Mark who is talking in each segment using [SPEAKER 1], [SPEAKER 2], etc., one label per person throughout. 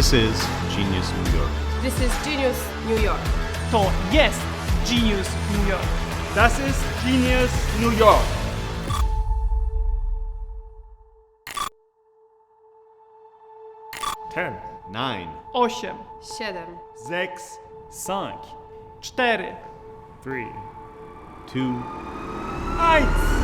[SPEAKER 1] This is Genius New York.
[SPEAKER 2] This is Genius New York.
[SPEAKER 3] To jest Genius New York. Das ist Genius New York. Ten,
[SPEAKER 1] 9,
[SPEAKER 3] 8,
[SPEAKER 2] 7,
[SPEAKER 3] 6, 5, 4,
[SPEAKER 1] 3, 2,
[SPEAKER 3] 1.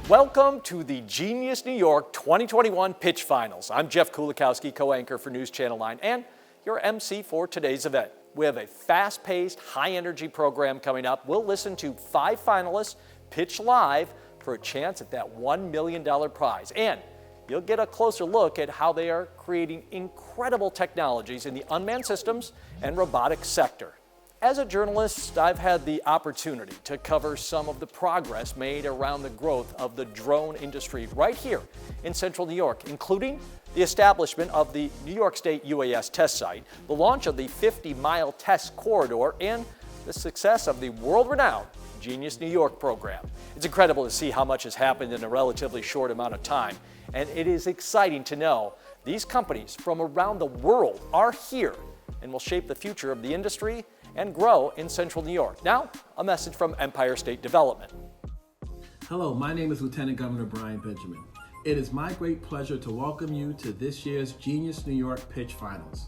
[SPEAKER 4] Welcome to the Genius New York 2021 Pitch Finals. I'm Jeff Kulikowski, co-anchor for News Channel 9 and your MC for today's event. We have a fast-paced, high-energy program coming up. We'll listen to 5 finalists pitch live for a chance at that $1 million prize. And you'll get a closer look at how they are creating incredible technologies in the unmanned systems and robotics sector. As a journalist, I've had the opportunity to cover some of the progress made around the growth of the drone industry right here in central New York, including the establishment of the New York State UAS test site, the launch of the 50-mile test corridor, and the success of the world-renowned Genius New York program. It's incredible to see how much has happened in a relatively short amount of time, and it is exciting to know these companies from around the world are here and will shape the future of the industry and grow in central New York. Now, a message from Empire State Development.
[SPEAKER 5] Hello, my name is Lieutenant Governor Brian Benjamin. It is my great pleasure to welcome you to this year's Genius New York Pitch Finals,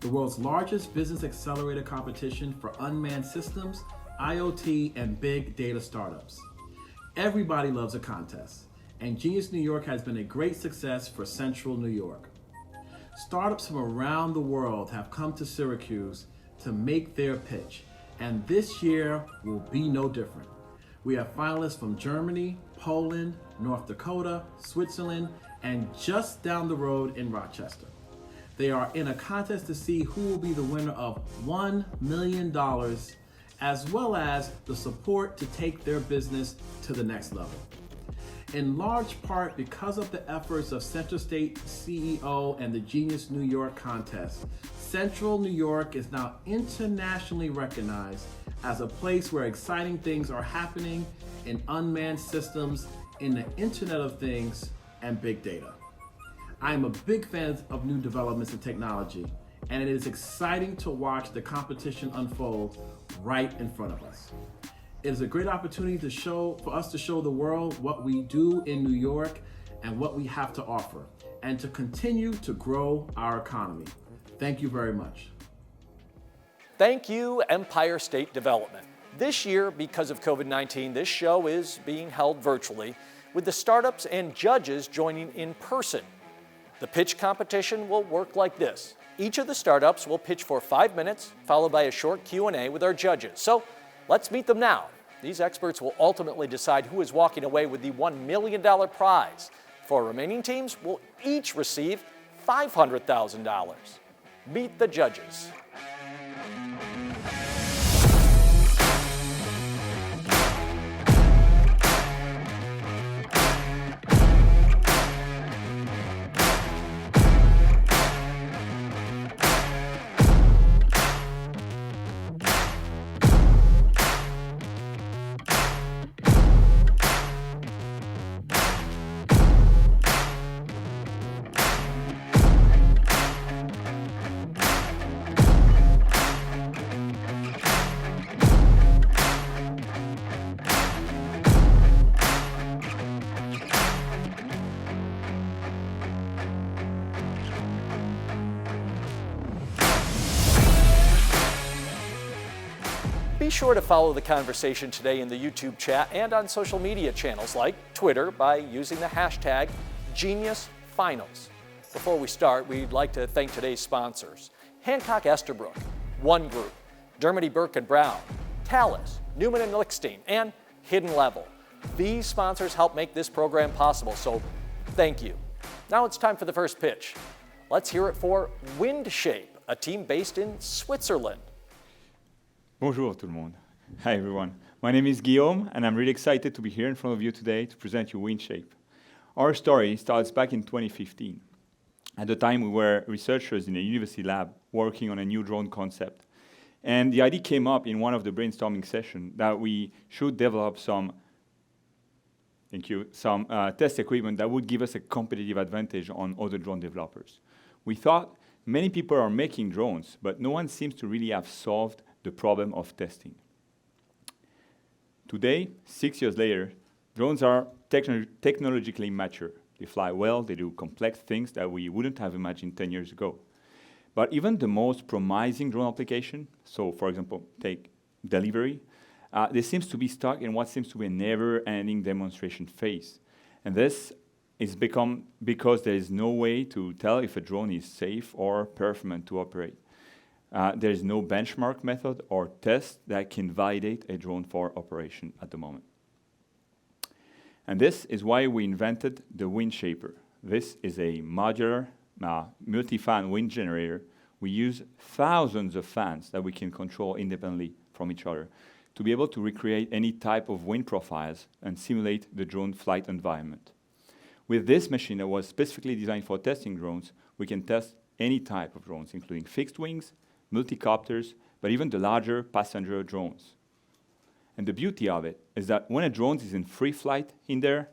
[SPEAKER 5] the world's largest business accelerator competition for unmanned systems, IoT, and big data startups. Everybody loves a contest, and Genius New York has been a great success for central New York. Startups from around the world have come to Syracuse to make their pitch, and this year will be no different. We have finalists from Germany, Poland, North Dakota, Switzerland, and just down the road in Rochester. They are in a contest to see who will be the winner of $1 million, as well as the support to take their business to the next level. In large part because of the efforts of CenterState CEO and the Genius New York contest, Central New York is now internationally recognized as a place where exciting things are happening in unmanned systems, in the Internet of Things, and big data. I am a big fan of new developments in technology, and it is exciting to watch the competition unfold right in front of us. It is a great opportunity for us to show the world what we do in New York and what we have to offer, and to continue to grow our economy. Thank you very much.
[SPEAKER 4] Thank you, Empire State Development. This year, because of COVID-19, this show is being held virtually, with the startups and judges joining in person. The pitch competition will work like this. Each of the startups will pitch for 5 minutes, followed by a short Q&A with our judges. So let's meet them now. These experts will ultimately decide who is walking away with the $1 million prize. 4 remaining teams will each receive $500,000. Meet the judges. Be sure to follow the conversation today in the YouTube chat and on social media channels like Twitter by using the hashtag GeniusFinals. Before we start, we'd like to thank today's sponsors: Hancock Esterbrook, One Group, Dermody Burke and Brown, Talus, Newman and Lichstein, and Hidden Level. These sponsors help make this program possible, so thank you. Now it's time for the first pitch. Let's hear it for Windshape, a team based in Switzerland.
[SPEAKER 6] Bonjour tout le monde. Hi everyone. My name is Guillaume and I'm really excited to be here in front of you today to present you Windshape. Our story starts back in 2015. At the time we were researchers in a university lab working on a new drone concept. And the idea came up in one of the brainstorming sessions that we should develop some test equipment that would give us a competitive advantage on other drone developers. We thought many people are making drones, but no one seems to really have solved the problem of testing. Today, 6 years later, drones are technologically mature. They fly well, they do complex things that we wouldn't have imagined 10 years ago. But even the most promising drone application, so for example, take delivery, there seems to be stuck in what seems to be a never-ending demonstration phase. And this is because there is no way to tell if a drone is safe or performant to operate. There is no benchmark method or test that can validate a drone for operation at the moment. And this is why we invented the Windshaper. This is a modular, multi-fan wind generator. We use thousands of fans that we can control independently from each other to be able to recreate any type of wind profiles and simulate the drone flight environment. With this machine that was specifically designed for testing drones, we can test any type of drones, including fixed wings, multicopters, but even the larger passenger drones. And the beauty of it is that when a drone is in free flight in there,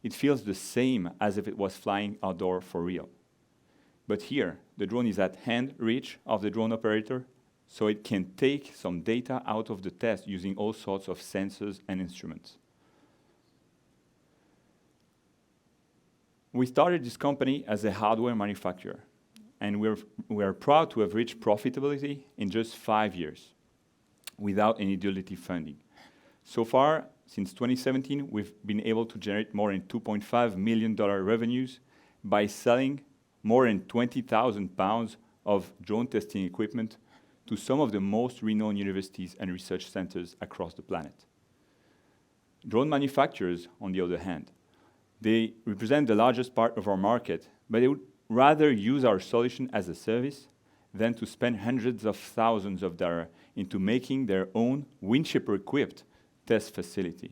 [SPEAKER 6] it feels the same as if it was flying outdoor for real. But here, the drone is at hand reach of the drone operator, so it can take some data out of the test using all sorts of sensors and instruments. We started this company as a hardware manufacturer, and we're proud to have reached profitability in just 5 years without any dilutive funding. So far, since 2017, we've been able to generate more than $2.5 million revenues by selling more than 20,000 pounds of drone testing equipment to some of the most renowned universities and research centers across the planet. Drone manufacturers, on the other hand, they represent the largest part of our market, but they would rather use our solution as a service than to spend hundreds of thousands of dollars into making their own Windshaper-equipped test facility.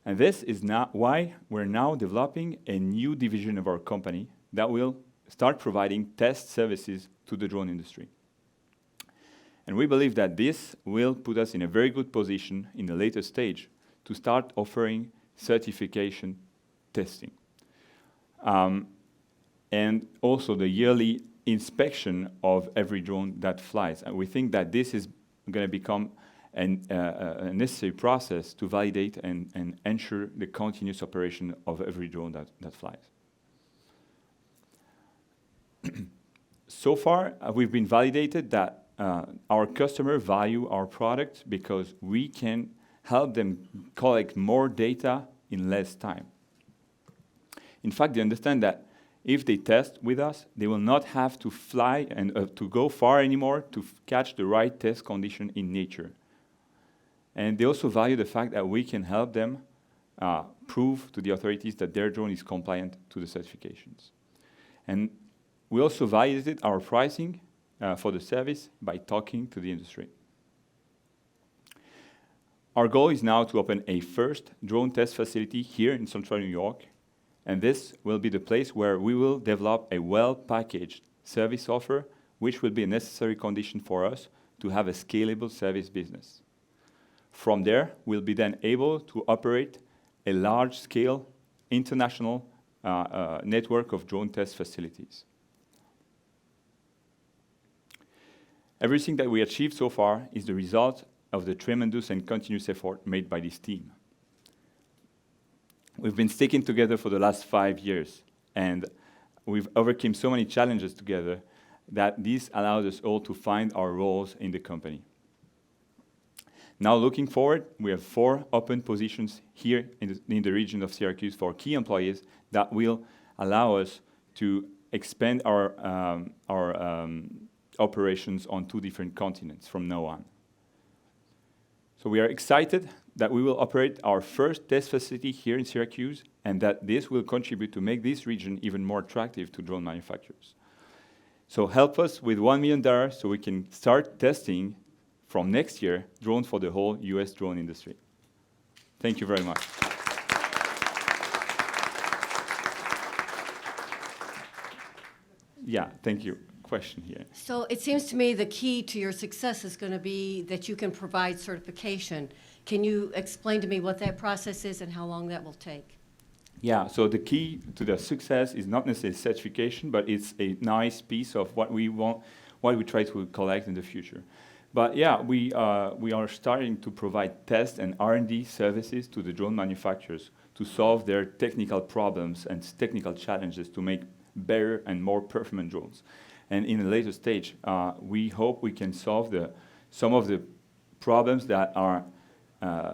[SPEAKER 6] And this is why we're now developing a new division of our company that will start providing test services to the drone industry. And we believe that this will put us in a very good position in the later stage to start offering certification testing. And also the yearly inspection of every drone that flies. And we think that this is going to become a necessary process to validate and ensure the continuous operation of every drone that flies. So far, we've been validated that our customer value our product because we can help them collect more data in less time. In fact, they understand that if they test with us, they will not have to fly and to go far anymore to catch the right test condition in nature. And they also value the fact that we can help them prove to the authorities that their drone is compliant to the certifications. And we also validated our pricing for the service by talking to the industry. Our goal is now to open a first drone test facility here in Central New York, and this will be the place where we will develop a well-packaged service offer, which will be a necessary condition for us to have a scalable service business. From there, we'll be then able to operate a large-scale international network of drone test facilities. Everything that we achieved so far is the result of the tremendous and continuous effort made by this team. We've been sticking together for the last 5 years, and we've overcome so many challenges together that this allowed us all to find our roles in the company. Now looking forward, we have 4 open positions here in the region of Syracuse for key employees that will allow us to expand our operations on 2 different continents from now on. So we are excited that we will operate our first test facility here in Syracuse and that this will contribute to make this region even more attractive to drone manufacturers. So help us with $1 million so we can start testing from next year drones for the whole US drone industry. Thank you very much. Yeah, thank you. question here.
[SPEAKER 2] So it seems to me the key to your success is going to be that you can provide certification. Can you explain to me what that process is and how long that will take?
[SPEAKER 6] Yeah, so the key to the success is not necessarily certification, but it's a nice piece of what we want, what we try to collect in the future. But yeah, we are starting to provide test and R&D services to the drone manufacturers to solve their technical problems and technical challenges to make better and more performant drones. And in a later stage, we hope we can solve some of the problems that are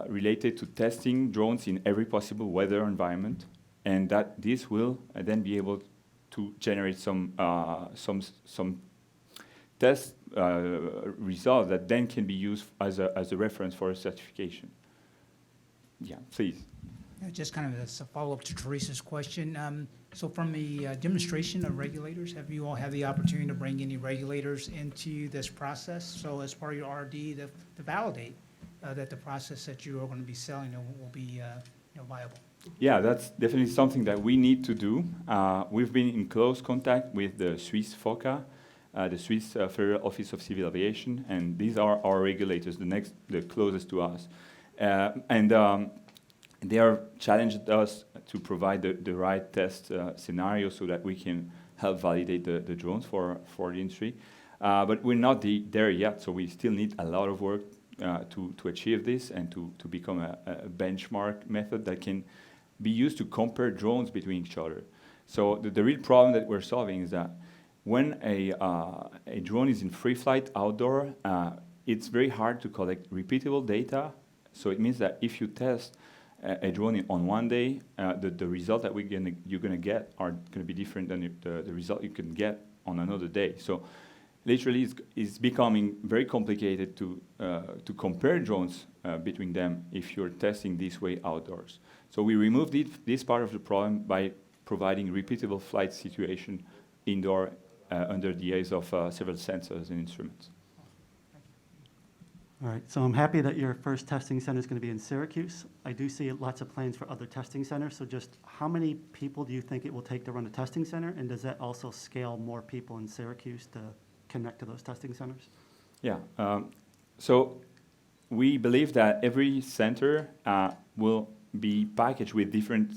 [SPEAKER 6] related to testing drones in every possible weather environment, and that this will then be able to generate some test results that then can be used as a reference for a certification. Yeah, please.
[SPEAKER 7] Just kind of as a follow-up to Theresa's question. So from the demonstration of regulators, have you all had the opportunity to bring any regulators into this process? So as part of your R&D to validate that the process that you are going to be selling will be viable? Yeah,
[SPEAKER 6] that's definitely something that we need to do. We've been in close contact with the Swiss FOCA, the Swiss Federal Office of Civil Aviation, and these are our regulators, the closest to us. They are challenged us to provide the right test scenario so that we can help validate the drones for the industry. But we're not there yet, so we still need a lot of work to achieve this and to become a benchmark method that can be used to compare drones between each other. So the real problem that we're solving is that when a drone is in free flight outdoor, it's very hard to collect repeatable data. So it means that if you test a drone on one day, the result that you're gonna get are gonna be different than the result you can get on another day. So literally, it's becoming very complicated to compare drones between them if you're testing this way outdoors. So we removed this part of the problem by providing repeatable flight situation indoor under the eyes of several sensors and instruments.
[SPEAKER 8] All right, so I'm happy that your first testing center is going to be in Syracuse. I do see lots of plans for other testing centers, so just how many people do you think it will take to run a testing center, and does that also scale more people in Syracuse to connect to those testing centers?
[SPEAKER 6] Yeah, so we believe that every center will be packaged with different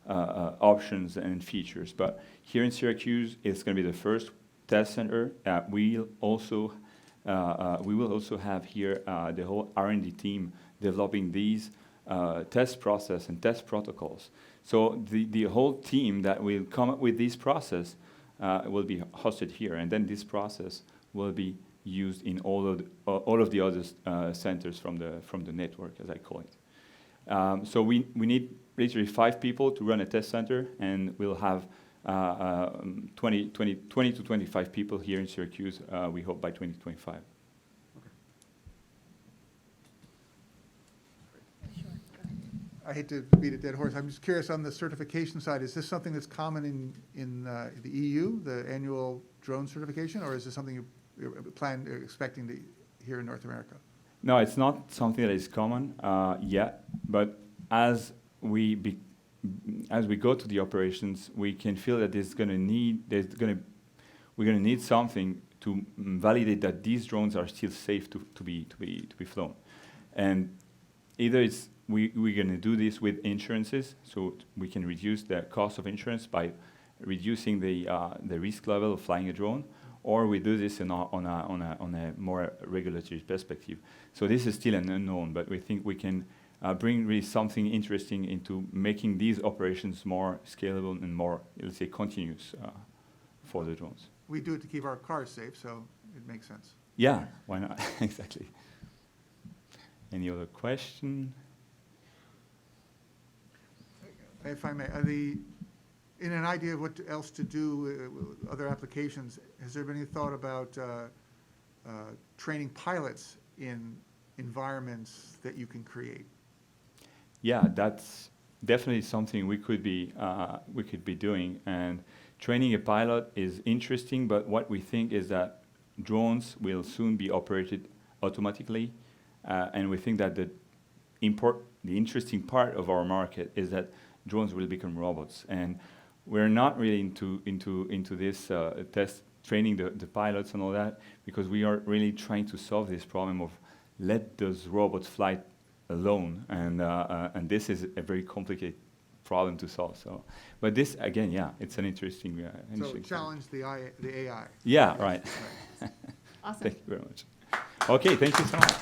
[SPEAKER 6] options and features, but here in Syracuse, it's going to be the first test center. We will also have here the whole R&D team developing these test process and test protocols. So the whole team that will come up with this process will be hosted here, and then this process will be used in all of the other centers from the network, as I call it. So we need literally 5 people to run a test center, and we'll have 20 to 25 people here in Syracuse, we hope by 2025.
[SPEAKER 9] I hate to beat a dead horse. I'm just curious on the certification side, is this something that's common in the EU, the annual drone certification, or is this something you're expecting to here in North America?
[SPEAKER 6] No, it's not something that is common yet, but as we go to the operations, we can feel that we're gonna need something to validate that these drones are still safe to be flown, and either we're going to do this with insurances, so we can reduce the cost of insurance by reducing the risk level of flying a drone, or we do this on a more regulatory perspective. So this is still an unknown, but we think we can bring really something interesting into making these operations more scalable and more, let's say, continuous for the drones.
[SPEAKER 9] We do it to keep our cars safe, so it makes sense.
[SPEAKER 6] Yeah, why not? Exactly. Any other question?
[SPEAKER 9] If I may, in an idea of what else to do with other applications, has there been any thought about training pilots in environments that you can create?
[SPEAKER 6] Yeah, that's definitely something we could be doing. And training a pilot is interesting, but what we think is that drones will soon be operated automatically, and we think that the interesting part of our market is that drones will become robots, and we're not really into this training the pilots and all that, because we are really trying to solve this problem of let those robots fly alone, and this is a very complicated problem to solve. So, but this again, yeah, it's an interesting.
[SPEAKER 9] So
[SPEAKER 6] interesting
[SPEAKER 9] challenge the AI.
[SPEAKER 6] Yeah, right.
[SPEAKER 2] Awesome.
[SPEAKER 6] Thank you very much. Okay, thank you so much.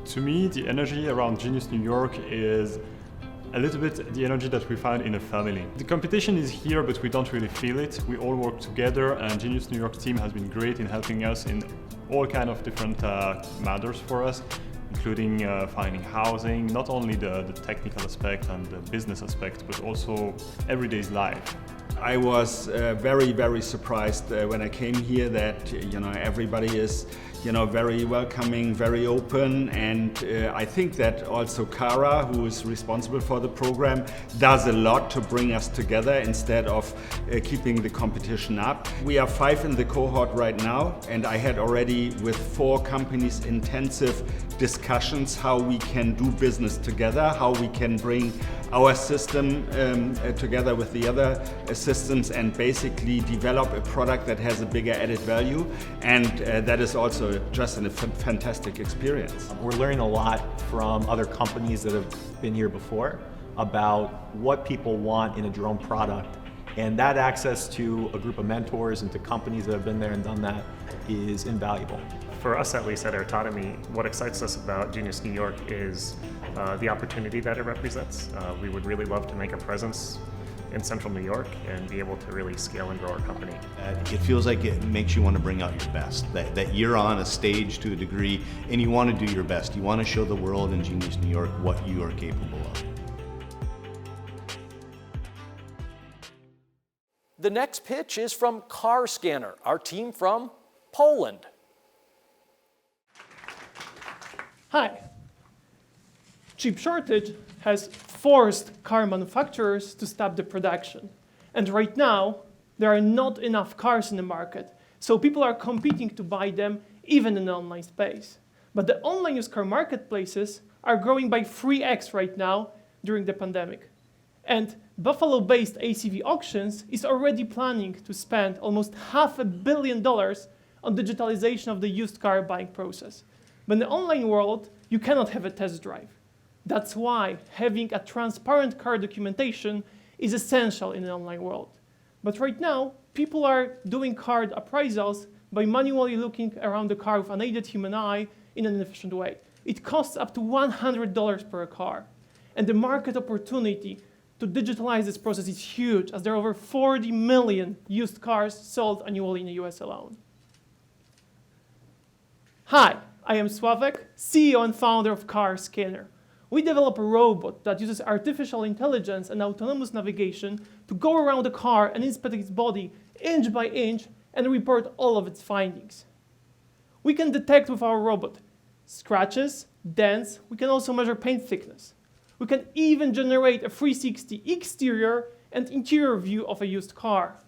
[SPEAKER 10] To me, the energy around Genius New York is a little bit the energy that we find in a family. The competition is here, but we don't really feel it. We all work together, and Genius New York team has been great in helping us in all kind of different matters for us, including finding housing, not only the technical aspect and the business aspect, but also everyday's life.
[SPEAKER 11] I was very, very surprised when I came here that, everybody is, very welcoming, very open, and I think that also Kara, who is responsible for the program, does a lot to bring us together instead of keeping the competition up. We are 5 in the cohort right now, and I had already with 4 companies intensive discussions how we can do business together, how we can bring our system together with the other systems and basically develop a product that has a bigger added value, and that is also just a fantastic experience.
[SPEAKER 12] We're learning a lot from other companies that have been here before about what people want in a drone product, and that access to a group of mentors and to companies that have been there and done that is invaluable.
[SPEAKER 13] For us, at least at Autonomy, what excites us about Genius New York is the opportunity that it represents. We would really love to make a presence in central New York and be able to really scale and grow our company.
[SPEAKER 14] It feels like it makes you want to bring out your best, that you're on a stage to a degree and you want to do your best. You want to show the world in Genius New York what you are capable of.
[SPEAKER 4] The next pitch is from Car Scanner, our team from Poland.
[SPEAKER 3] Hi. Chip shortage has forced car manufacturers to stop the production. And right now, there are not enough cars in the market, so people are competing to buy them even in the online space. But the online used car marketplaces are growing by 3x right now during the pandemic. And Buffalo-based ACV Auctions is already planning to spend almost $500 million on digitalization of the used car buying process. But in the online world, you cannot have a test drive. That's why having a transparent car documentation is essential in the online world. But right now, people are doing car appraisals by manually looking around the car with unaided human eye in an inefficient way. It costs up to $100 per car. And the market opportunity to digitalize this process is huge, as there are over 40 million used cars sold annually in the US alone. Hi, I am Sławek, CEO and founder of Car Scanner. We develop a robot that uses artificial intelligence and autonomous navigation to go around the car and inspect its body inch by inch and report all of its findings. We can detect with our robot scratches, dents, we can also measure paint thickness. We can even generate a 360 exterior and interior view of a used car.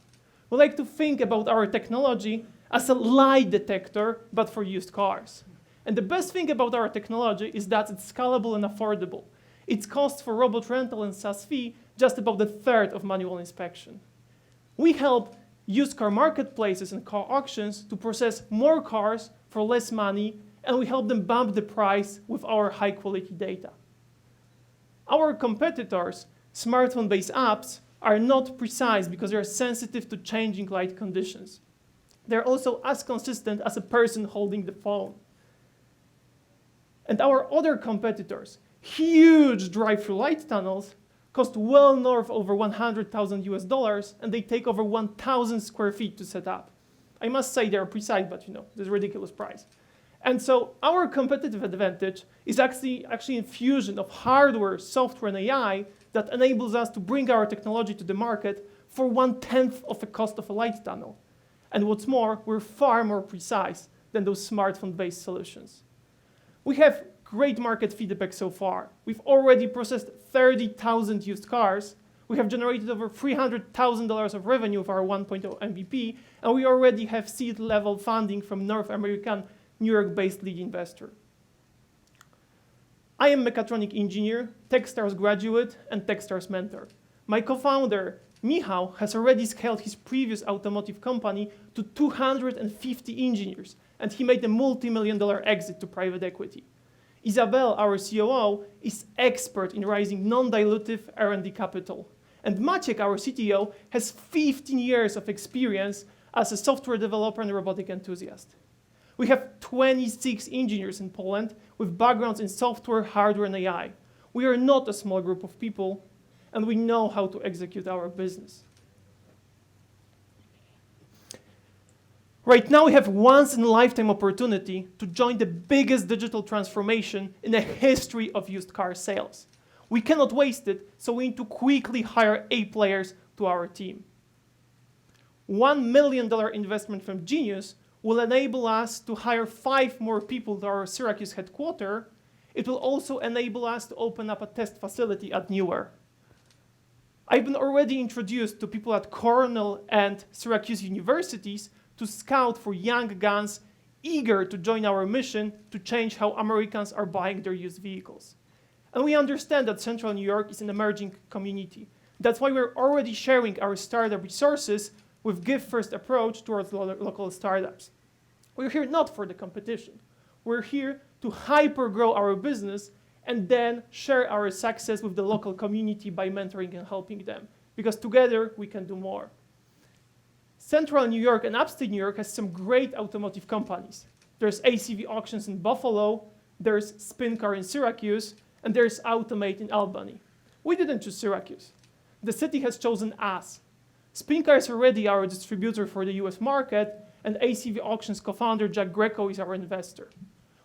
[SPEAKER 3] We like to think about our technology as a lie detector, but for used cars. And the best thing about our technology is that it's scalable and affordable. Its cost for robot rental and SaaS fee just about a third of manual inspection. We help used car marketplaces and car auctions to process more cars for less money, and we help them bump the price with our high quality data. Our competitors' smartphone-based apps are not precise because they are sensitive to changing light conditions. They're also as consistent as a person holding the phone. And our other competitors, huge drive-through light tunnels, cost well north over $100,000 and they take over 1,000 square feet to set up. I must say they're precise, but there's a ridiculous price. And so our competitive advantage is actually a fusion of hardware, software, and AI that enables us to bring our technology to the market for 1/10 of the cost of a light tunnel. And what's more, we're far more precise than those smartphone-based solutions. We have great market feedback so far. We've already processed 30,000 used cars We have generated over $300,000 of revenue for our 1.0 MVP, and we already have seed-level funding from North American, New York-based lead investor. I am a mechatronic engineer, Techstars graduate, and Techstars mentor. My co-founder, Michał, has already scaled his previous automotive company to 250 engineers, and he made a multi-million-dollar exit to private equity. Isabel, our COO, is expert in raising non-dilutive R&D capital. And Maciek, our CTO, has 15 years of experience as a software developer and robotic enthusiast. We have 26 engineers in Poland with backgrounds in software, hardware, and AI. We are not a small group of people, and we know how to execute our business. Right now, we have once-in-a-lifetime opportunity to join the biggest digital transformation in the history of used car sales. We cannot waste it, so we need to quickly hire A players to our team. $1 million investment from Genius will enable us to hire 5 more people to our Syracuse headquarters. It will also enable us to open up a test facility at Newark. I've been already introduced to people at Cornell and Syracuse universities to scout for young guns eager to join our mission to change how Americans are buying their used vehicles. And we understand that Central New York is an emerging community. That's why we're already sharing our startup resources with give-first approach towards local startups. We're here not for the competition. We're here to hyper-grow our business and then share our success with the local community by mentoring and helping them. Because together, we can do more. Central New York and upstate New York has some great automotive companies. There's ACV Auctions in Buffalo, there's Spin Car in Syracuse, and there's Automate in Albany. We didn't choose Syracuse. The city has chosen us. Spin Car is already our distributor for the US market, and ACV Auctions co-founder Jack Greco is our investor.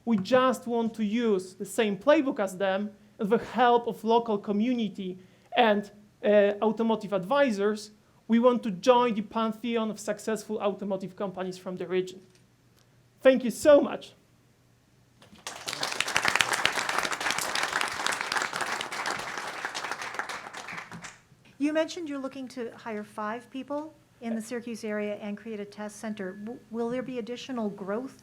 [SPEAKER 3] We just want to use the same playbook as them, and with the help of local community and automotive advisors, we want to join the pantheon of successful automotive companies from the region. Thank you so much.
[SPEAKER 15] You mentioned you're looking to hire 5 people in the Syracuse area and create a test center. Will there be additional growth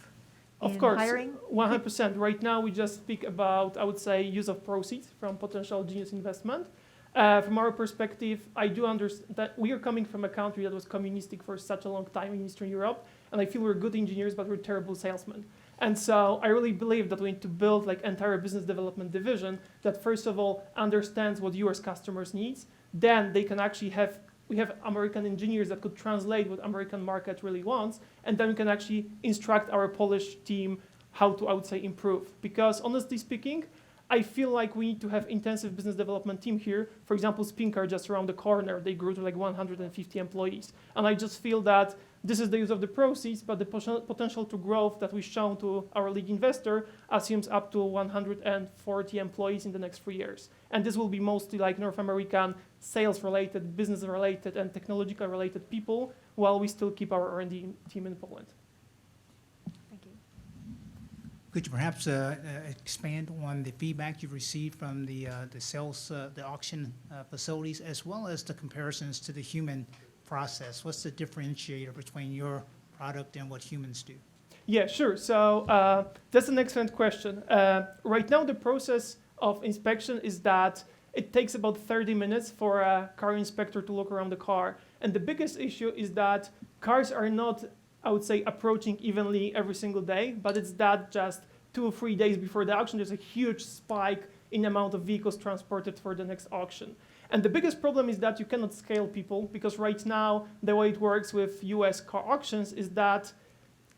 [SPEAKER 15] in hiring?
[SPEAKER 3] Of course, 100%. Right now, we just speak about, I would say, use of proceeds from potential Genius investment. From our perspective, I do understand that we are coming from a country that was communistic for such a long time in Eastern Europe, and I feel we're good engineers, but we're terrible salesmen. And so I really believe that we need to build like entire business development division that first of all understands what US customers needs. Then they can actually we have American engineers that could translate what American market really wants, and then we can actually instruct our Polish team how to, I would say, improve. Because honestly speaking, I feel like we need to have intensive business development team here. For example, Spin Car just around the corner, they grew to like 150 employees. And I just feel that this is the use of the proceeds, but the potential to growth that we've shown to our lead investor assumes up to 140 employees in the next 3 years. And this will be mostly like North American sales-related, business-related, and technological-related people, while we still keep our R&D team in Poland.
[SPEAKER 7] Could you perhaps expand on the feedback you've received from the sales, the auction facilities, as well as the comparisons to the human process? What's the differentiator between your product and what humans do?
[SPEAKER 3] Yeah, sure. So that's an excellent question. Right now, the process of inspection is that it takes about 30 minutes for a car inspector to look around the car. And the biggest issue is that cars are not, I would say, approaching evenly every single day, but it's that just 2 or 3 days before the auction, there's a huge spike in the amount of vehicles transported for the next auction. And the biggest problem is that you cannot scale people, because right now, the way it works with US car auctions is that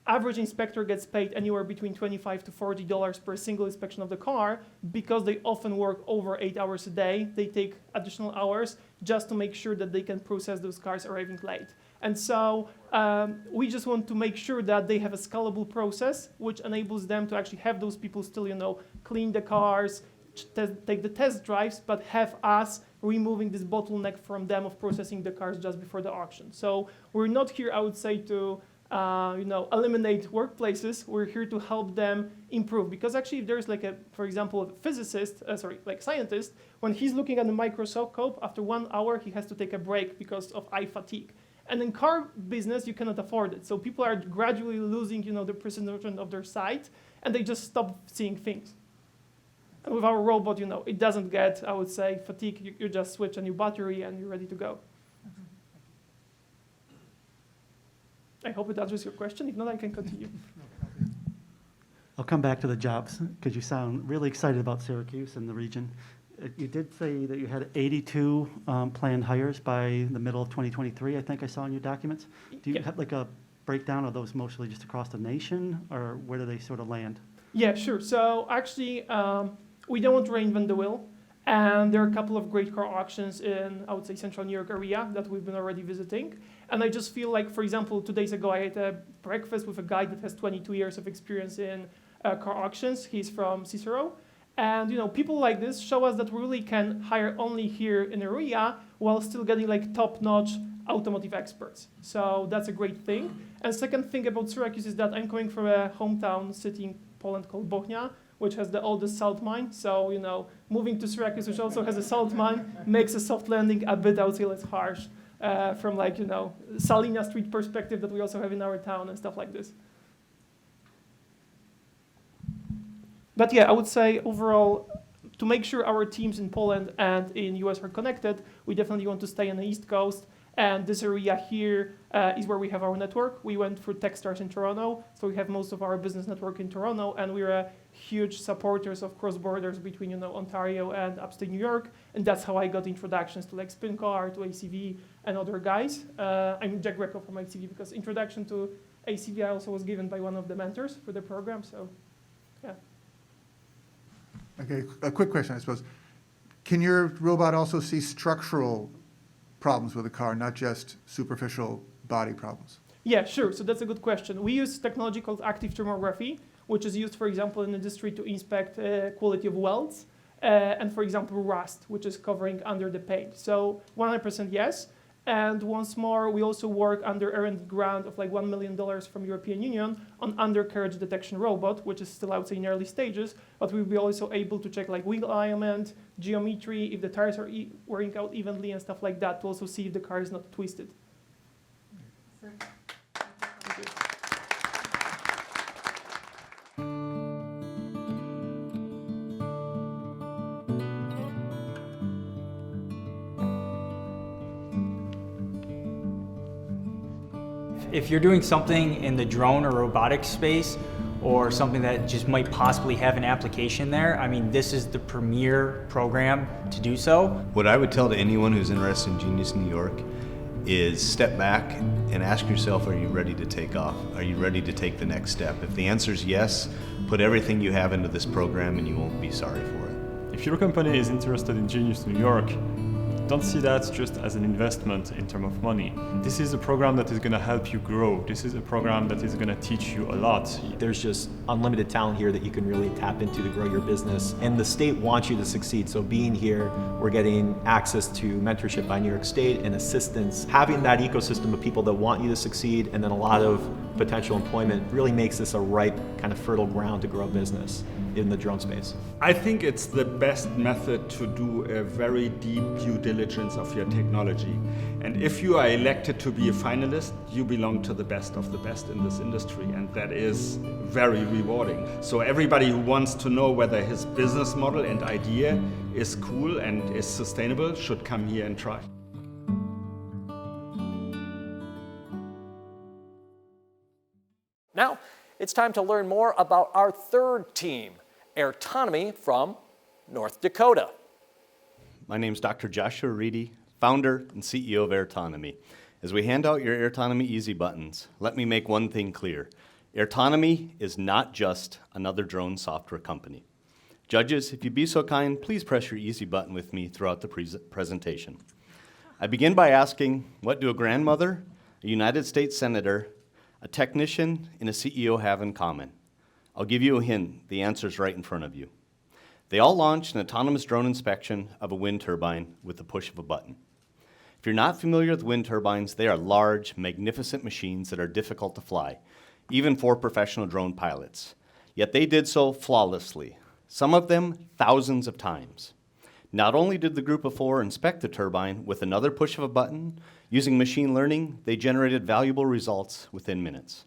[SPEAKER 3] average inspector gets paid anywhere between $25 to $40 per single inspection of the car, because they often work over 8 hours a day. They take additional hours just to make sure that they can process those cars arriving late. And so we just want to make sure that they have a scalable process, which enables them to actually have those people still, clean the cars, take the test drives, but have us removing this bottleneck from them of processing the cars just before the auction. So we're not here, I would say, to eliminate workplaces. We're here to help them improve. Because actually, if there's for example, a physicist, scientist, when he's looking at the microscope, after 1 hour, he has to take a break because of eye fatigue. And in car business, you cannot afford it. So people are gradually losing, the precision of their sight, and they just stop seeing things. And with our robot, it doesn't get, I would say, fatigue. You just switch a new battery, and you're ready to go. I hope it answers your question. If not, I can continue.
[SPEAKER 8] I'll come back to the jobs, because you sound really excited about Syracuse and the region. You did say that you had 82 planned hires by the middle of 2023, I think I saw in your documents. Do you have a breakdown of those mostly just across the nation, or where do they sort of land?
[SPEAKER 3] Yeah, sure. So actually, we don't want to reinvent the wheel. And there are a couple of great car auctions in, I would say, central New York area that we've been already visiting. And I just feel like, for example, 2 days ago, I had a breakfast with a guy that has 22 years of experience in car auctions. He's from Cicero. And people like this show us that we really can hire only here in area while still getting top-notch automotive experts. So that's a great thing. And second thing about Syracuse is that I'm coming from a hometown city in Poland called Bochnia, which has the oldest salt mine. So moving to Syracuse, which also has a salt mine, makes a soft landing a bit, I would say, less harsh from Salina Street perspective that we also have in our town and stuff like this. But yeah, I would say overall, to make sure our teams in Poland and in US are connected, we definitely want to stay on the East Coast. And this area here is where we have our network. We went for Techstars in Toronto, so we have most of our business network in Toronto, and we're huge supporters of cross-borders between Ontario and upstate New York, and that's how I got introductions to SpinCar, to ACV, and other guys. I'm Jack Greco from ACV because introduction to ACV I also was given by one of the mentors for the program, so yeah.
[SPEAKER 9] Okay, a quick question, I suppose. Can your robot also see structural problems with a car, not just superficial body problems?
[SPEAKER 3] Yeah, sure. So that's a good question. We use technology called active thermography, which is used, for example, in industry to inspect quality of welds and, for example, rust, which is covering under the paint. So 100% yes. And once more, we also work under R&D grant of $1 million from European Union on undercarriage detection robot, which is still, I would say, in early stages, but we'll be also able to check wheel alignment, geometry, if the tires are wearing out evenly and stuff like that, to also see if the car is not twisted.
[SPEAKER 16] If you're doing something in the drone or robotics space, or something that just might possibly have an application there, I mean, this is the premier program to do so.
[SPEAKER 14] What I would tell to anyone who's interested in Genius New York is step back and ask yourself, are you ready to take off? Are you ready to take the next step? If the answer is yes, put everything you have into this program and you won't be sorry for it.
[SPEAKER 10] If your company is interested in Genius New York, don't see that just as an investment in terms of money. This is a program that is going to help you grow. This is a program that is going to teach you a lot.
[SPEAKER 12] There's just unlimited talent here that you can really tap into to grow your business. And the state wants you to succeed. So being here, we're getting access to mentorship by New York State and assistance. Having that ecosystem of people that want you to succeed and then a lot of potential employment really makes this a ripe, kind of fertile ground to grow a business in the drone space.
[SPEAKER 11] I think it's the best method to do a very deep due diligence of your technology. And if you are elected to be a finalist, you belong to the best of the best in this industry, and that is very rewarding. So everybody who wants to know whether his business model and idea is cool and is sustainable should come here and try.
[SPEAKER 4] Now, it's time to learn more about our third team, Autonomy from North Dakota.
[SPEAKER 14] My name's Dr. Joshua Reedy, founder and CEO of Autonomy. As we hand out your Autonomy Easy buttons, let me make one thing clear. Autonomy is not just another drone software company. Judges, if you'd be so kind, please press your Easy button with me throughout the presentation. I begin by asking, what do a grandmother, a United States Senator, a technician, and a CEO have in common? I'll give you a hint. The answer's right in front of you. They all launched an autonomous drone inspection of a wind turbine with the push of a button. If you're not familiar with wind turbines, they are large, magnificent machines that are difficult to fly, even for professional drone pilots. Yet they did so flawlessly, some of them thousands of times. Not only did the group of 4 inspect the turbine with another push of a button, using machine learning, they generated valuable results within minutes.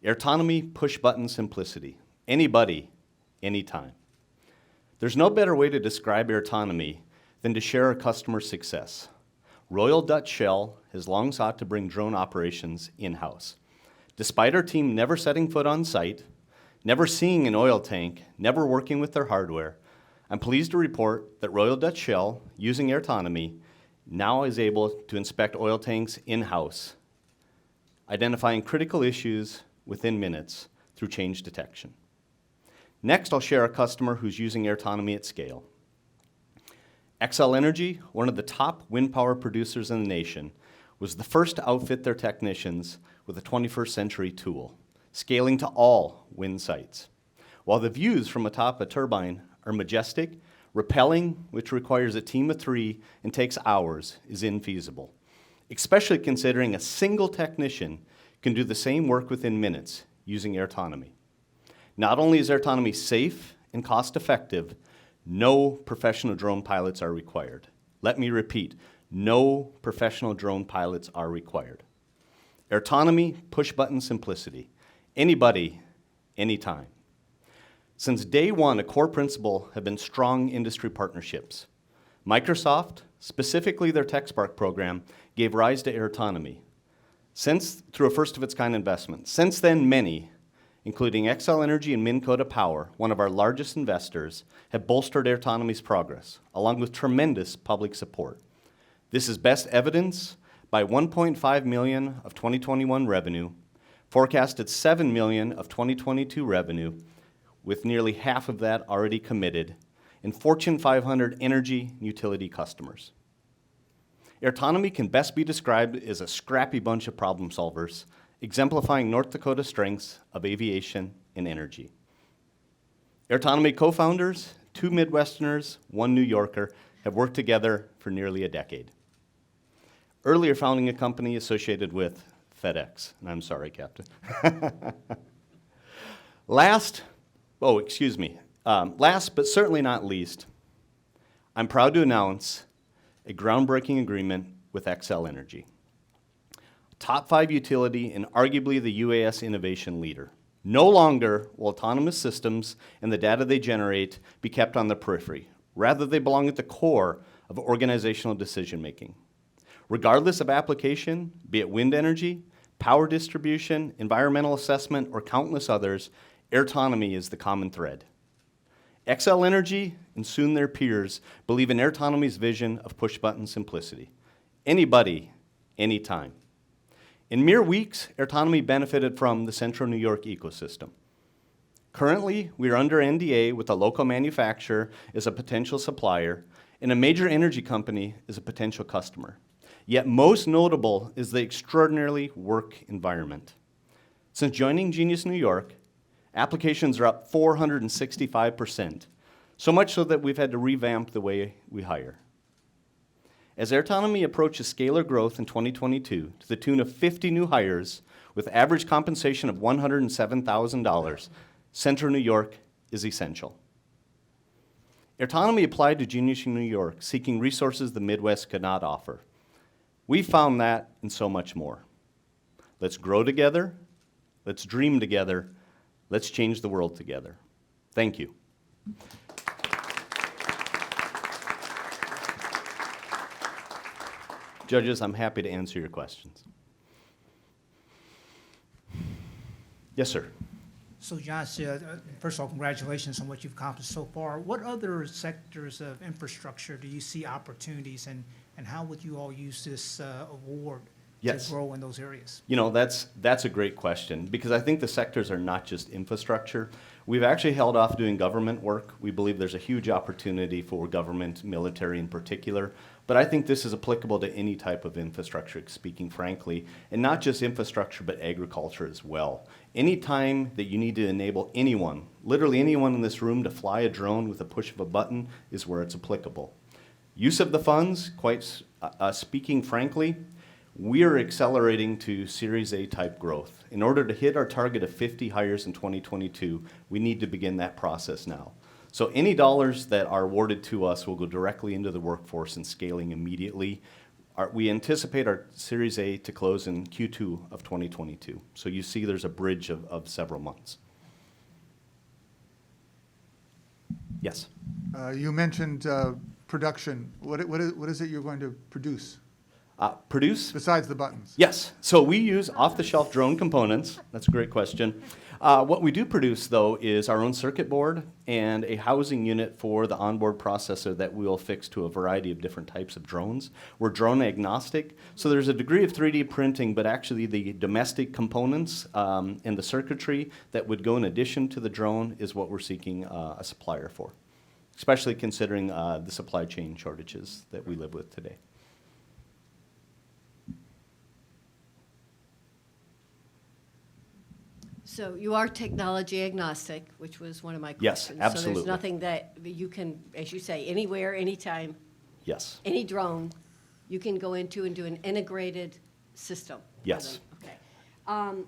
[SPEAKER 14] Autonomy, push-button simplicity. Anybody, anytime. There's no better way to describe autonomy than to share a customer's success. Royal Dutch Shell has long sought to bring drone operations in-house. Despite our team never setting foot on site, never seeing an oil tank, never working with their hardware, I'm pleased to report that Royal Dutch Shell, using Autonomy, now is able to inspect oil tanks in-house, identifying critical issues within minutes through change detection. Next, I'll share a customer who's using Autonomy at scale. Excell Energy, one of the top wind power producers in the nation, was the first to outfit their technicians with a 21st century tool, scaling to all wind sites. While the views from atop a turbine are majestic, rappelling, which requires a team of 3 and takes hours, is infeasible, especially considering a single technician can do the same work within minutes using Autonomy. Not only is Autonomy safe and cost-effective, no professional drone pilots are required. Let me repeat, no professional drone pilots are required. Autonomy, push-button simplicity. Anybody, anytime. Since day one, a core principle have been strong industry partnerships. Microsoft, specifically their TechSpark program, gave rise to Autonomy through a first-of-its-kind investment. Since then, many, including Excell Energy and Minn Kota Power, one of our largest investors, have bolstered Autonomy's progress, along with tremendous public support. This is best evidenced by $1.5 million of 2021 revenue, forecasted $7 million of 2022 revenue, with nearly half of that already committed, and Fortune 500 energy and utility customers. Autonomy can best be described as a scrappy bunch of problem solvers, exemplifying North Dakota's strengths of aviation and energy. Autonomy co-founders, 2 Midwesterners, 1 New Yorker, have worked together for nearly a decade. Earlier founding a company associated with FedEx, and I'm sorry, Captain. Last but certainly not least, I'm proud to announce a groundbreaking agreement with Excell Energy, top 5 utility and arguably the UAS innovation leader. No longer will autonomous systems and the data they generate be kept on the periphery. Rather, they belong at the core of organizational decision-making. Regardless of application, be it wind energy, power distribution, environmental assessment, or countless others, Autonomy is the common thread. Excell Energy, and soon their peers, believe in Autonomy's vision of push-button simplicity. Anybody, anytime. In mere weeks, Autonomy benefited from the Central New York ecosystem. Currently, we are under NDA with a local manufacturer as a potential supplier, and a major energy company is a potential customer. Yet most notable is the extraordinarily work environment. Since joining Genius New York, applications are up 465%, so much so that we've had to revamp the way we hire. As Autonomy approaches scalar growth in 2022 to the tune of 50 new hires with average compensation of $107,000, Central New York is essential. Autonomy applied to Genius New York, seeking resources the Midwest could not offer. We found that and so much more. Let's grow together, let's dream together, let's change the world together. Thank you. Judges, I'm happy to answer your questions. Yes, sir.
[SPEAKER 7] So Josh, first of all, congratulations on what you've accomplished so far. What other sectors of infrastructure do you see opportunities, and how would you all use this award to grow in those areas?
[SPEAKER 14] You know, that's a great question, because I think the sectors are not just infrastructure. We've actually held off doing government work. We believe there's a huge opportunity for government, military in particular, but I think this is applicable to any type of infrastructure, speaking frankly, and not just infrastructure, but agriculture as well. Anytime that you need to enable anyone, literally anyone in this room, to fly a drone with a push of a button is where it's applicable. Use of the funds, quite Speaking frankly, we are accelerating to Series A type growth. In order to hit our target of 50 hires in 2022, we need to begin that process now. So any dollars that are awarded to us will go directly into the workforce and scaling immediately. We anticipate our Series A to close in Q2 of 2022. So you see there's a bridge of several months. Yes?
[SPEAKER 9] You mentioned production. What is it you're going to produce?
[SPEAKER 14] Produce?
[SPEAKER 9] Besides the buttons.
[SPEAKER 14] Yes. So we use off-the-shelf drone components. That's a great question. What we do produce, though, is our own circuit board and a housing unit for the onboard processor that we will fix to a variety of different types of drones. We're drone agnostic, so there's a degree of 3D printing, but actually the domestic components and the circuitry that would go in addition to the drone is what we're seeking a supplier for, especially considering the supply chain shortages that we live with today.
[SPEAKER 2] So you are technology agnostic, which was one of my
[SPEAKER 14] Yes,
[SPEAKER 2] questions.
[SPEAKER 14] absolutely.
[SPEAKER 2] So there's nothing that you can, as you say, anywhere, anytime,
[SPEAKER 14] Yes.
[SPEAKER 2] any drone, you can go into and do an integrated system. for
[SPEAKER 14] Yes.
[SPEAKER 2] them. Okay.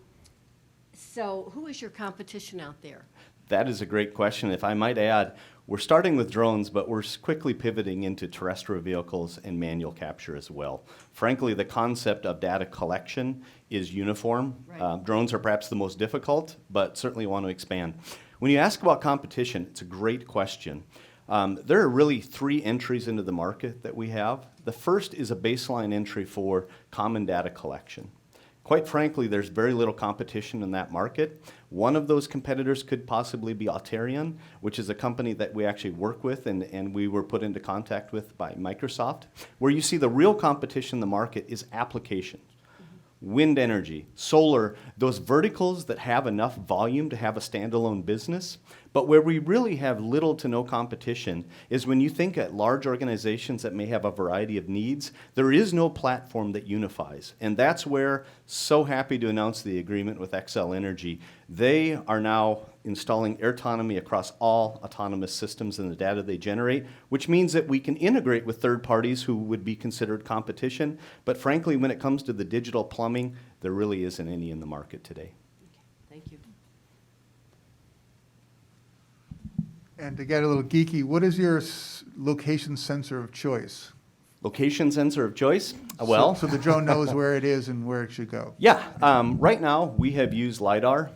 [SPEAKER 2] So who is your competition out there?
[SPEAKER 14] That is a great question. If I might add, we're starting with drones, but we're quickly pivoting into terrestrial vehicles and manual capture as well. Frankly, the concept of data collection is uniform.
[SPEAKER 2] Right.
[SPEAKER 14] Drones are perhaps the most difficult, but certainly want to expand. When you ask about competition, it's a great question. There are really 3 entries into the market that we have. The first is a baseline entry for common data collection. Quite frankly, there's very little competition in that market. One of those competitors could possibly be Auterion, which is a company that we actually work with and we were put into contact with by Microsoft. Where you see the real competition in the market is applications. Wind energy, solar, those verticals that have enough volume to have a standalone business. But where we really have little to no competition is when you think at large organizations that may have a variety of needs, there is no platform that unifies. And that's where, so happy to announce the agreement with Excell Energy. They are now installing Autonomy across all autonomous systems and the data they generate, which means that we can integrate with third parties who would be considered competition. But frankly, when it comes to the digital plumbing, there really isn't any in the market today.
[SPEAKER 2] Thank you.
[SPEAKER 9] And to get a little geeky, what is your location sensor of choice?
[SPEAKER 14] Location sensor of choice? Well,
[SPEAKER 9] so the drone knows where it is and where it should go.
[SPEAKER 14] Yeah, right now we have used LiDAR.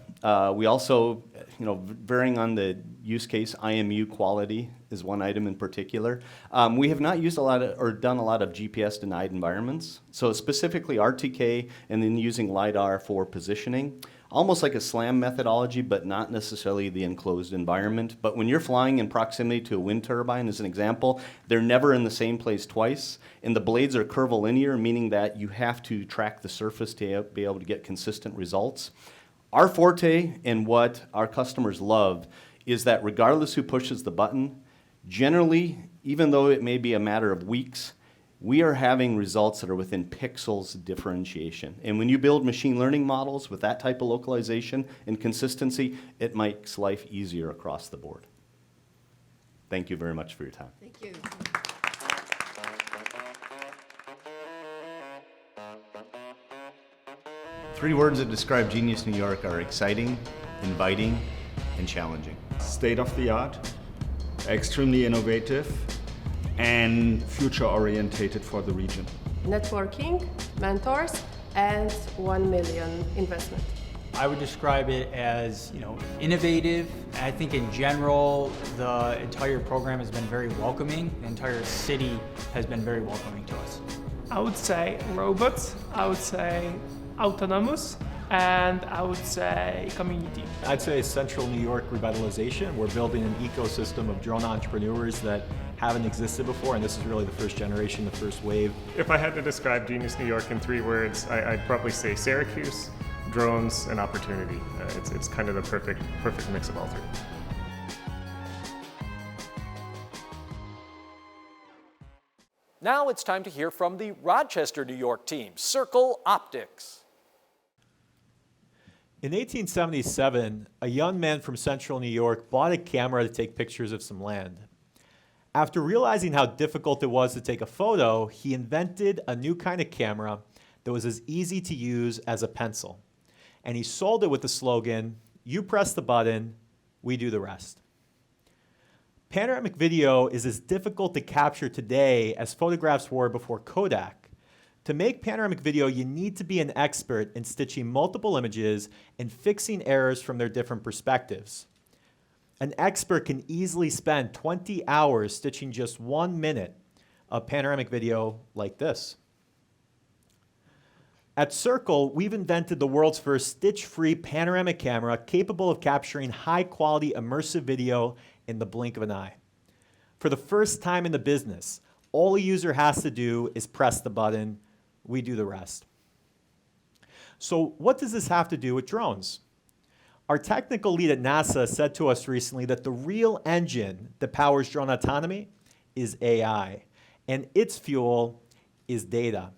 [SPEAKER 14] We also, varying on the use case, IMU quality is one item in particular. We have not used a lot of, or done a lot of GPS denied environments. So specifically RTK and then using LiDAR for positioning. Almost like a SLAM methodology, but not necessarily the enclosed environment. But when you're flying in proximity to a wind turbine, as an example, they're never in the same place twice. And the blades are curvilinear, meaning that you have to track the surface to be able to get consistent results. Our forte and what our customers love is that regardless who pushes the button, generally, even though it may be a matter of weeks, we are having results that are within pixels differentiation. And when you build machine learning models with that type of localization and consistency, it makes life easier across the board. Thank you very much for your time.
[SPEAKER 2] Thank you.
[SPEAKER 14] Three words that describe Genius New York are exciting, inviting, and challenging.
[SPEAKER 11] State of the art, extremely innovative, and future-orientated for the region.
[SPEAKER 17] Networking, mentors, and 1 million investment.
[SPEAKER 16] I would describe it as, innovative. I think in general, the entire program has been very welcoming. The entire city has been very welcoming to us.
[SPEAKER 3] I would say robots, I would say autonomous, and I would say community.
[SPEAKER 12] I'd say Central New York revitalization. We're building an ecosystem of drone entrepreneurs that haven't existed before, and this is really the first generation, the first wave.
[SPEAKER 13] If I had to describe Genius New York in 3 words, I'd probably say Syracuse, drones, and opportunity. It's kind of the perfect mix of all 3.
[SPEAKER 4] Now it's time to hear from the Rochester, New York team, Circle Optics.
[SPEAKER 12] In 1877, a young man from central New York bought a camera to take pictures of some land. After realizing how difficult it was to take a photo, he invented a new kind of camera that was as easy to use as a pencil. And he sold it with the slogan, "You press the button, we do the rest." Panoramic video is as difficult to capture today as photographs were before Kodak. To make panoramic video, you need to be an expert in stitching multiple images and fixing errors from their different perspectives. An expert can easily spend 20 hours stitching just 1 minute of panoramic video like this. At Circle, we've invented the world's first stitch-free panoramic camera capable of capturing high-quality immersive video in the blink of an eye. For the first time in the business, all a user has to do is press the button. We do the rest. So what does this have to do with drones? Our technical lead at NASA said to us recently that the real engine that powers drone autonomy is AI, and its fuel is data.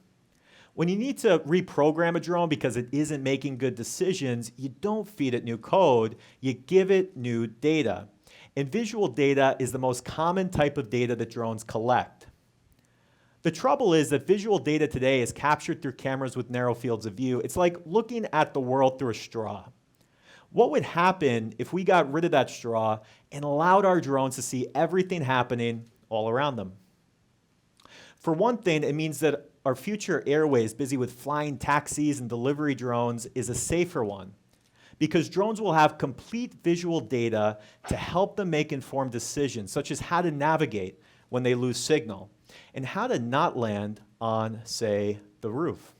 [SPEAKER 12] When you need to reprogram a drone because it isn't making good decisions, you don't feed it new code, you give it new data. And visual data is the most common type of data that drones collect. The trouble is that visual data today is captured through cameras with narrow fields of view. It's like looking at the world through a straw. What would happen if we got rid of that straw and allowed our drones to see everything happening all around them? For one thing, it means that our future airways busy with flying taxis and delivery drones is a safer one, because drones will have complete visual data to help them make informed decisions, such as how to navigate when they lose signal and how to not land on, say, the roof.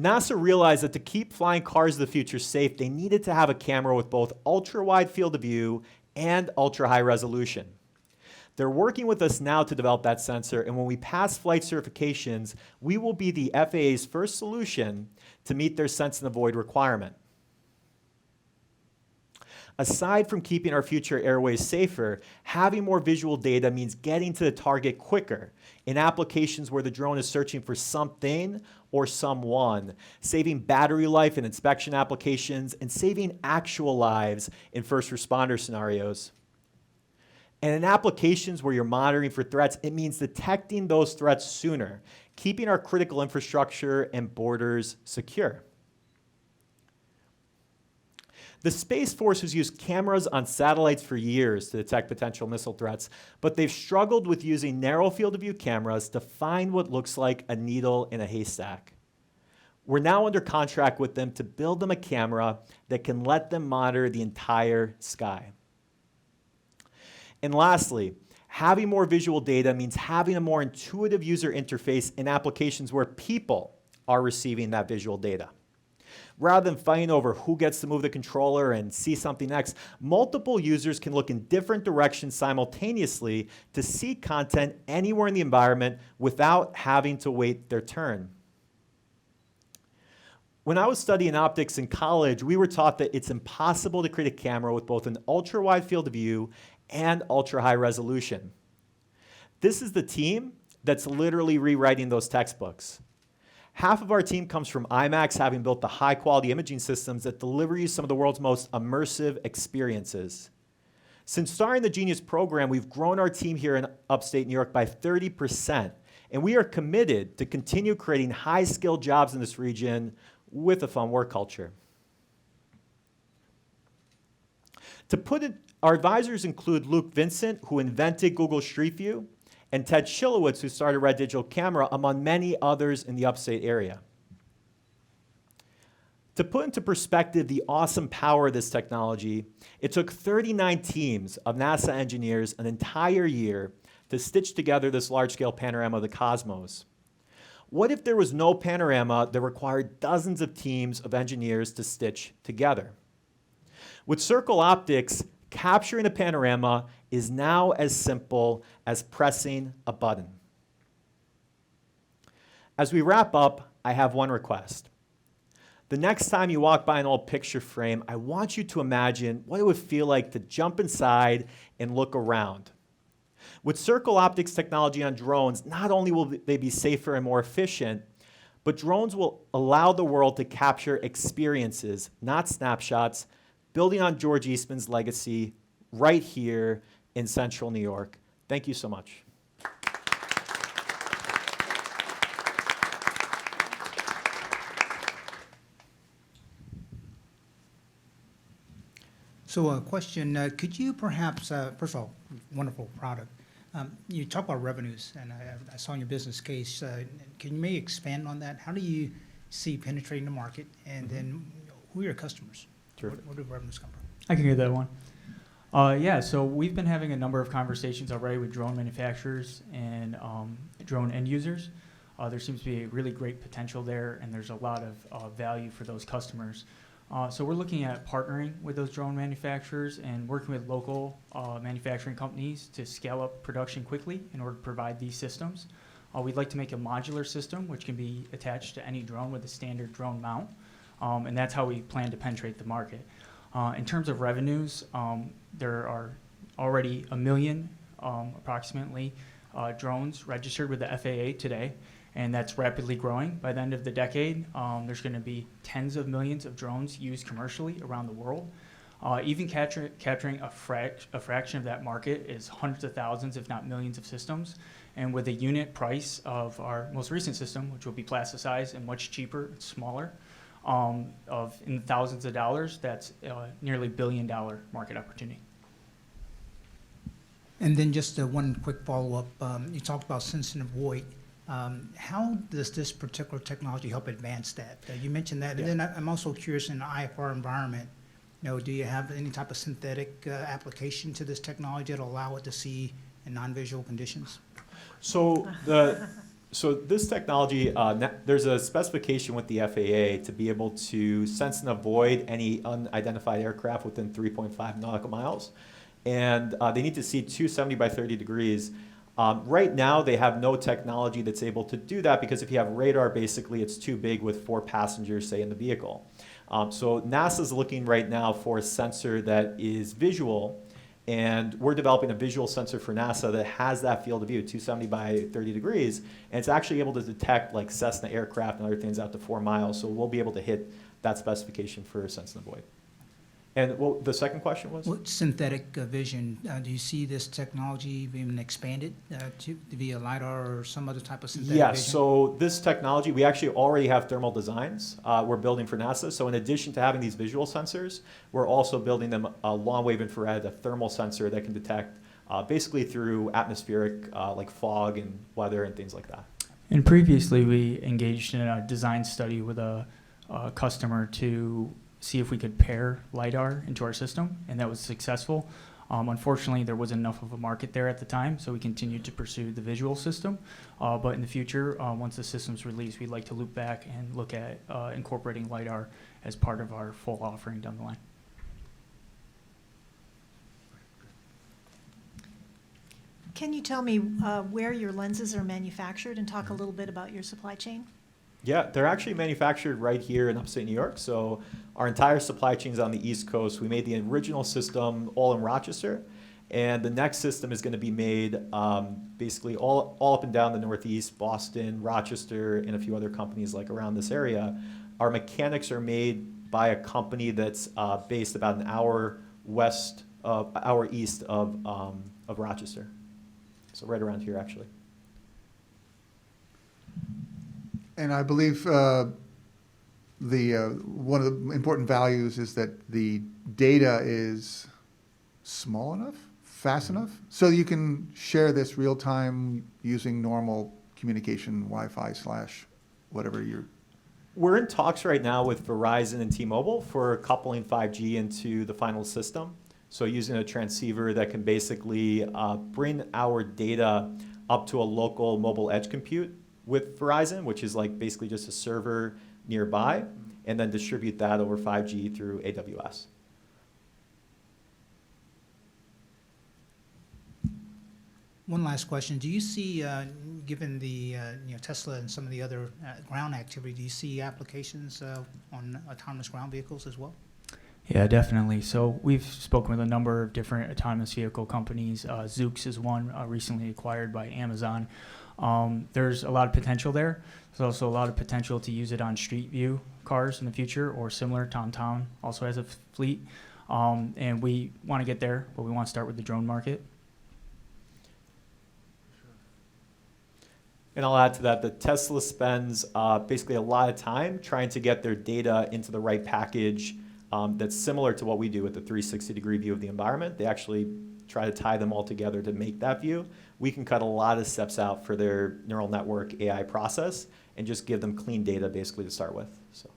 [SPEAKER 12] NASA realized that to keep flying cars of the future safe, they needed to have a camera with both ultra-wide field of view and ultra-high resolution. They're working with us now to develop that sensor, and when we pass flight certifications, we will be the FAA's first solution to meet their sense and avoid requirement. Aside from keeping our future airways safer, having more visual data means getting to the target quicker in applications where the drone is searching for something or someone, saving battery life in inspection applications, and saving actual lives in first responder scenarios. And in applications where you're monitoring for threats, it means detecting those threats sooner, keeping our critical infrastructure and borders secure. The Space Force has used cameras on satellites for years to detect potential missile threats, but they've struggled with using narrow field of view cameras to find what looks like a needle in a haystack. We're now under contract with them to build them a camera that can let them monitor the entire sky. And lastly, having more visual data means having a more intuitive user interface in applications where people are receiving that visual data. Rather than fighting over who gets to move the controller and see something next, multiple users can look in different directions simultaneously to see content anywhere in the environment without having to wait their turn. When I was studying optics in college, we were taught that it's impossible to create a camera with both an ultra-wide field of view and ultra-high resolution. This is the team that's literally rewriting those textbooks. Half of our team comes from IMAX, having built the high-quality imaging systems that deliver you some of the world's most immersive experiences. Since starting the Genius program, we've grown our team here in upstate New York by 30%, and we are committed to continue creating high-skilled jobs in this region with a fun work culture. To put it, our advisors include Luke Vincent, who invented Google Street View, and Ted Schilowitz, who started Red Digital Camera, among many others in the upstate area. To put into perspective the awesome power of this technology, it took 39 teams of NASA engineers an entire year to stitch together this large-scale panorama of the cosmos. What if there was no panorama that required dozens of teams of engineers to stitch together? With Circle Optics, capturing a panorama is now as simple as pressing a button. As we wrap up, I have one request. The next time you walk by an old picture frame, I want you to imagine what it would feel like to jump inside and look around. With Circle Optics technology on drones, not only will they be safer and more efficient, but drones will allow the world to capture experiences, not snapshots, building on George Eastman's legacy right here in central New York. Thank you so much.
[SPEAKER 7] So a question, could you perhaps, first of all, wonderful product. You talk about revenues, and I saw in your business case. Can you maybe expand on that? How do you see penetrating the market, and then who are your customers? Where do revenues come from?
[SPEAKER 16] I can get that one. Yeah, so we've been having a number of conversations already with drone manufacturers and drone end users. There seems to be a really great potential there, and there's a lot of value for those customers. So we're looking at partnering with those drone manufacturers and working with local manufacturing companies to scale up production quickly in order to provide these systems. We'd like to make a modular system which can be attached to any drone with a standard drone mount, and that's how we plan to penetrate the market. In terms of revenues, there are already 1 million, approximately, drones registered with the FAA today, and that's rapidly growing. By the end of the decade, there's going to be tens of millions of drones used commercially around the world. Even capturing a fraction of that market is hundreds of thousands, if not millions of systems. And with a unit price of our most recent system, which will be plasticized and much cheaper and smaller, in the thousands of dollars, that's nearly $1 billion market opportunity.
[SPEAKER 7] And then just one quick follow-up. You talked about sense and avoid. How does this particular technology help advance that? You mentioned that. Yeah. And then I'm also curious, in the IFR environment, do you have any type of synthetic application to this technology that'll allow it to see in non-visual conditions?
[SPEAKER 12] So this technology, there's a specification with the FAA to be able to sense and avoid any unidentified aircraft within 3.5 nautical miles. And they need to see 270 by 30 degrees. Right now, they have no technology that's able to do that because if you have radar, basically it's too big with 4 passengers, say, in the vehicle. So NASA's looking right now for a sensor that is visual, and we're developing a visual sensor for NASA that has that field of view, 270 by 30 degrees, and it's actually able to detect like Cessna aircraft and other things out to 4 miles, so we'll be able to hit that specification for sense and avoid. And what the second question was?
[SPEAKER 7] What synthetic vision, do you see this technology being expanded to via LiDAR or some other type of synthetic vision?
[SPEAKER 12] Yes, so this technology, we actually already have thermal designs we're building for NASA. So in addition to having these visual sensors, we're also building them a long-wave infrared, a thermal sensor that can detect basically through atmospheric like fog and weather and things like that.
[SPEAKER 16] And previously, we engaged in a design study with a customer to see if we could pair LiDAR into our system, and that was successful. Unfortunately, there wasn't enough of a market there at the time, so we continued to pursue the visual system. But in the future, once the system's released, we'd like to loop back and look at incorporating LiDAR as part of our full offering down the line.
[SPEAKER 15] Can you tell me where your lenses are manufactured and talk a little bit about your supply chain?
[SPEAKER 12] Yeah, they're actually manufactured right here in upstate New York. So our entire supply chain is on the East Coast. We made the original system all in Rochester, and the next system is going to be made basically all up and down the Northeast, Boston, Rochester, and a few other companies like around this area. Our mechanics are made by a company that's based about an hour east of Rochester. So right around here, actually.
[SPEAKER 9] And I believe one of the important values is that the data is small enough, fast enough, so you can share this real time using normal communication, Wi-Fi / whatever you're.
[SPEAKER 12] We're in talks right now with Verizon and T-Mobile for coupling 5G into the final system. So using a transceiver that can basically bring our data up to a local mobile edge compute with Verizon, which is like basically just a server nearby, and then distribute that over 5G through AWS.
[SPEAKER 7] One last question. Do you see, given the Tesla and some of the other ground activity, do you see applications on autonomous ground vehicles as well?
[SPEAKER 16] Yeah, definitely. So we've spoken with a number of different autonomous vehicle companies. Zoox is one recently acquired by Amazon. There's a lot of potential there. There's also a lot of potential to use it on street view cars in the future or similar. TomTom also has a fleet. And we want to get there, but we want to start with the drone market.
[SPEAKER 12] And I'll add to that that Tesla spends basically a lot of time trying to get their data into the right package that's similar to what we do with the 360-degree view of the environment. They actually try to tie them all together to make that view. We can cut a lot of steps out for their neural network AI process and just give them clean data basically to start with. So.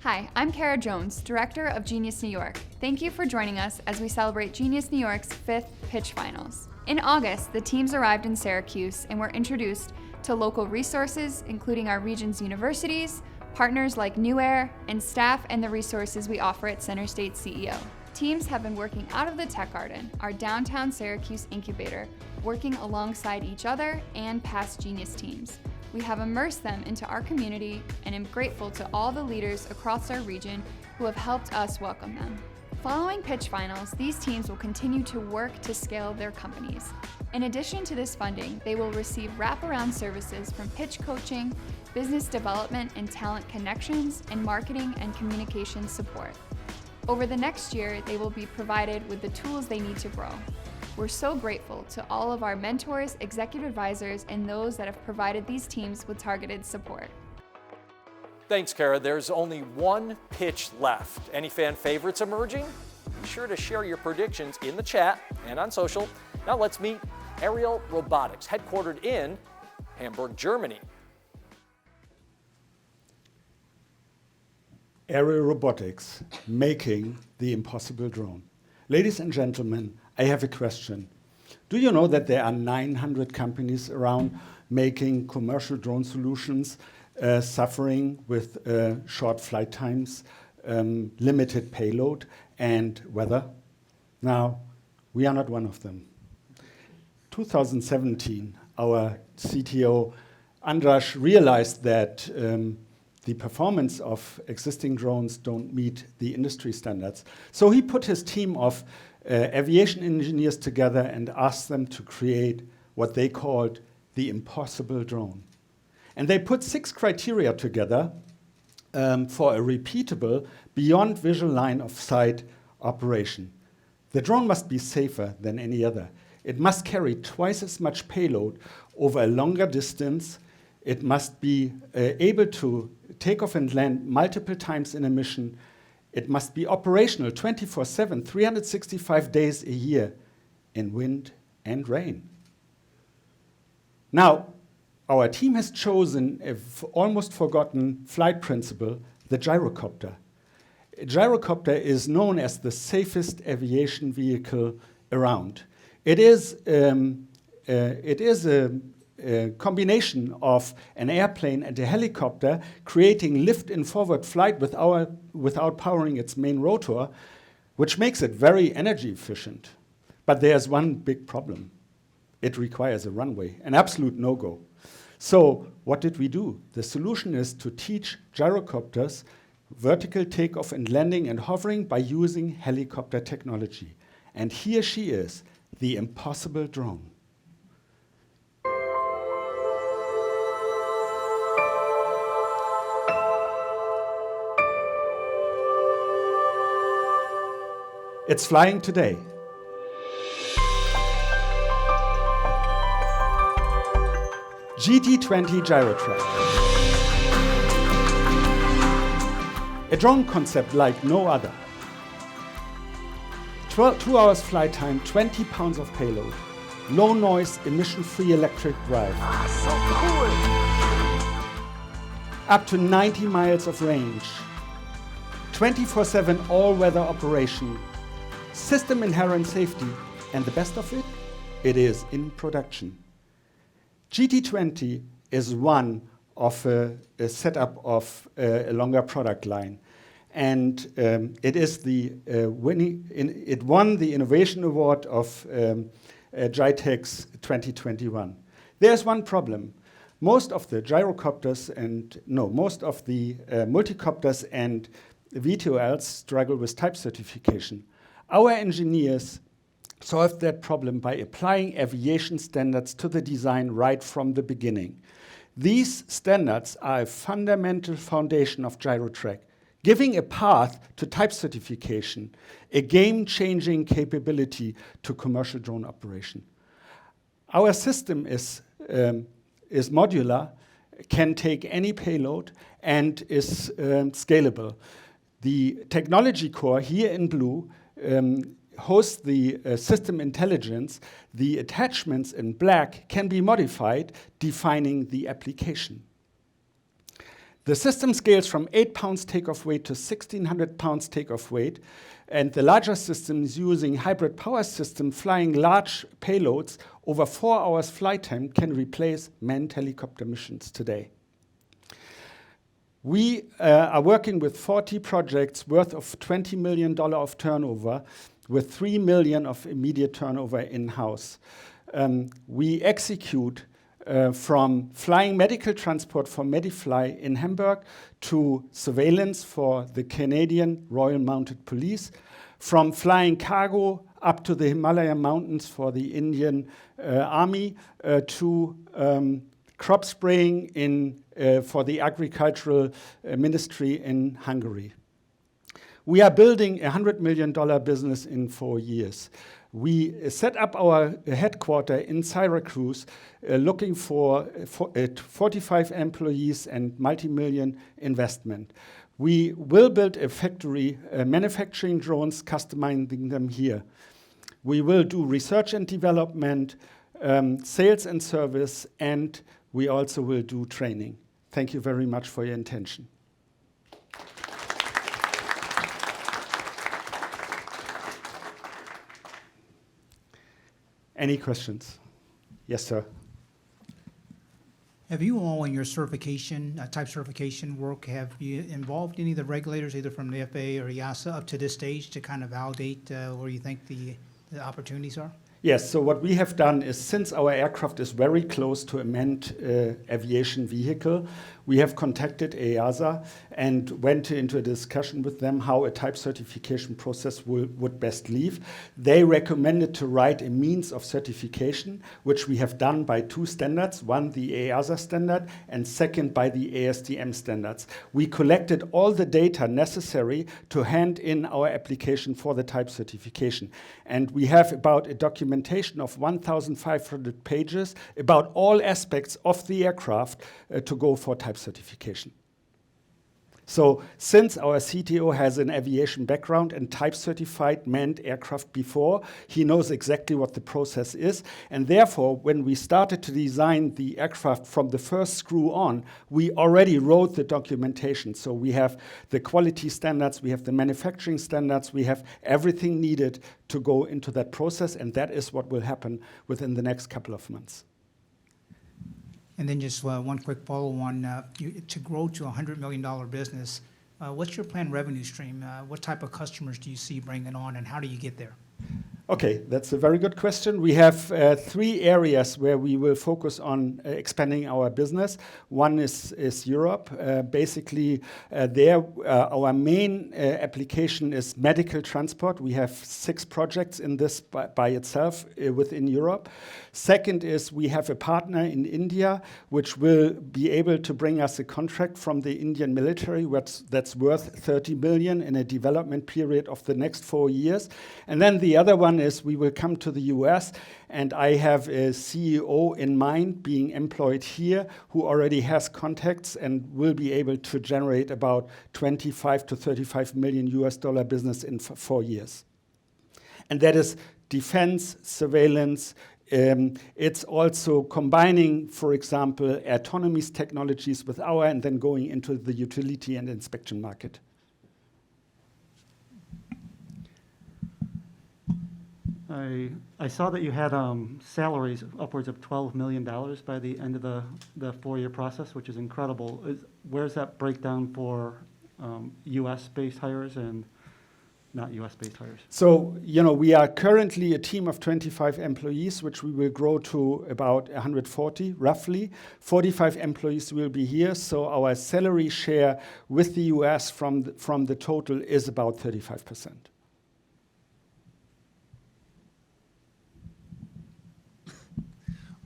[SPEAKER 18] Hi, I'm Kara Jones, Director of Genius New York. Thank you for joining us as we celebrate Genius New York's 5th Pitch Finals. In August, the teams arrived in Syracuse and were introduced to local resources, including our region's universities, partners like New Air, and staff and the resources we offer at CenterState CEO. Teams have been working out of the Tech Garden, our downtown Syracuse incubator, working alongside each other and past Genius teams. We have immersed them into our community and am grateful to all the leaders across our region who have helped us welcome them. Following Pitch Finals, these teams will continue to work to scale their companies. In addition to this funding, they will receive wraparound services from pitch coaching, business development and talent connections, and marketing and communication support. Over the next year, they will be provided with the tools they need to grow. We're so grateful to all of our mentors, executive advisors, and those that have provided these teams with targeted support.
[SPEAKER 4] Thanks, Kara. There's only one pitch left. Any fan favorites emerging? Be sure to share your predictions in the chat and on social. Now let's meet Aerial Robotics, headquartered in Hamburg, Germany.
[SPEAKER 19] Aerial Robotics, making the impossible drone. Ladies and gentlemen, I have a question. Do you know that there are 900 companies around making commercial drone solutions, suffering with short flight times, limited payload, and weather? Now, we are not one of them. 2017, our CTO, Andras, realized that the performance of existing drones don't meet the industry standards. So he put his team of aviation engineers together and asked them to create what they called the impossible drone. And they put 6 criteria together for a repeatable, beyond visual line of sight operation. The drone must be safer than any other. It must carry twice as much payload over a longer distance. It must be able to take off and land multiple times in a mission. It must be operational 24/7, 365 days a year in wind and rain. Now, our team has chosen an almost forgotten flight principle, the gyrocopter. A gyrocopter is known as the safest aviation vehicle around. It is a combination of an airplane and a helicopter, creating lift in forward flight without powering its main rotor, which makes it very energy efficient. But there's one big problem. It requires a runway, an absolute no-go. So what did we do? The solution is to teach gyrocopters vertical takeoff and landing and hovering by using helicopter technology. And here she is, the impossible drone. It's flying today. GT20 Gyrotrack. A drone concept like no other. 2 hours flight time, 20 pounds of payload. Low noise, emission-free electric drive.
[SPEAKER 20] So cool!
[SPEAKER 19] Up to 90 miles of range. 24/7 all-weather operation. System inherent safety. And the best of it, it is in production. GT20 is one of a setup of a longer product line. And it won the Innovation Award of GITEX 2021. There's one problem. Most of the gyrocopters most of the multicopters and VTOLs struggle with type certification. Our engineers solved that problem by applying aviation standards to the design right from the beginning. These standards are a fundamental foundation of Gyrotrack. giving a path to type certification, a game-changing capability to commercial drone operation. Our system is modular, can take any payload, and is scalable. The technology core here in blue hosts the system intelligence. The attachments in black can be modified, defining the application. The system scales from 8 pounds takeoff weight to 1,600 pounds takeoff weight, and the larger systems using hybrid power system flying large payloads over 4 hours flight time can replace manned helicopter missions today. We are working with 40 projects worth of $20 million of turnover, with $3 million of immediate turnover in-house. We execute from flying medical transport for Medifly in Hamburg to surveillance for the Canadian Royal Mounted Police, from flying cargo up to the Himalayan mountains for the Indian Army, to crop spraying for the agricultural ministry in Hungary. We are building a $100 million business in 4 years. We set up our headquarters in Syracuse, looking for 45 employees and multi-million investment. We will build a factory manufacturing drones, customizing them here. We will do research and development, sales and service, and we also will do training. Thank you very much for your attention. Any questions? Yes, sir.
[SPEAKER 7] Have you all in your certification, type certification work, have you involved any of the regulators, either from the FAA or EASA, up to this stage to kind of validate where you think the opportunities are?
[SPEAKER 19] Yes, so what we have done is, since our aircraft is very close to a manned aviation vehicle, we have contacted EASA and went into a discussion with them how a type certification process would best leave. They recommended to write a means of certification, which we have done by 2 standards, one the EASA standard and second by the ASTM standards. We collected all the data necessary to hand in our application for the type certification. And we have about a documentation of 1,500 pages about all aspects of the aircraft to go for type certification. So since our CTO has an aviation background and type certified manned aircraft before, he knows exactly what the process is. And therefore, when we started to design the aircraft from the first screw on, we already wrote the documentation. So we have the quality standards, we have the manufacturing standards, we have everything needed to go into that process. And that is what will happen within the next couple of months.
[SPEAKER 7] And then just one quick follow-on, to grow to a $100 million business, what's your planned revenue stream? What type of customers do you see bringing on, and how do you get there?
[SPEAKER 19] Okay, that's a very good question. We have 3 areas where we will focus on expanding our business. One is Europe. Basically, there our main application is medical transport. We have 6 projects in this by itself within Europe. Second is we have a partner in India, which will be able to bring us a contract from the Indian military that's worth 30 million in a development period of the next 4 years. And then the other one is we will come to the US, and I have a CEO in mind being employed here who already has contacts and will be able to generate about 25 to 35 million US dollar business in 4 years. And that is defense, surveillance. It's also combining, for example, autonomy technologies with our, and then going into the utility and inspection market.
[SPEAKER 8] I saw that you had salaries upwards of $12 million by the end of the 4-year process, which is incredible. Where's that breakdown for US-based hires and not US-based hires?
[SPEAKER 19] So, we are currently a team of 25 employees, which we will grow to about 140, roughly. 45 employees will be here, so our salary share with the US from the total is about 35%.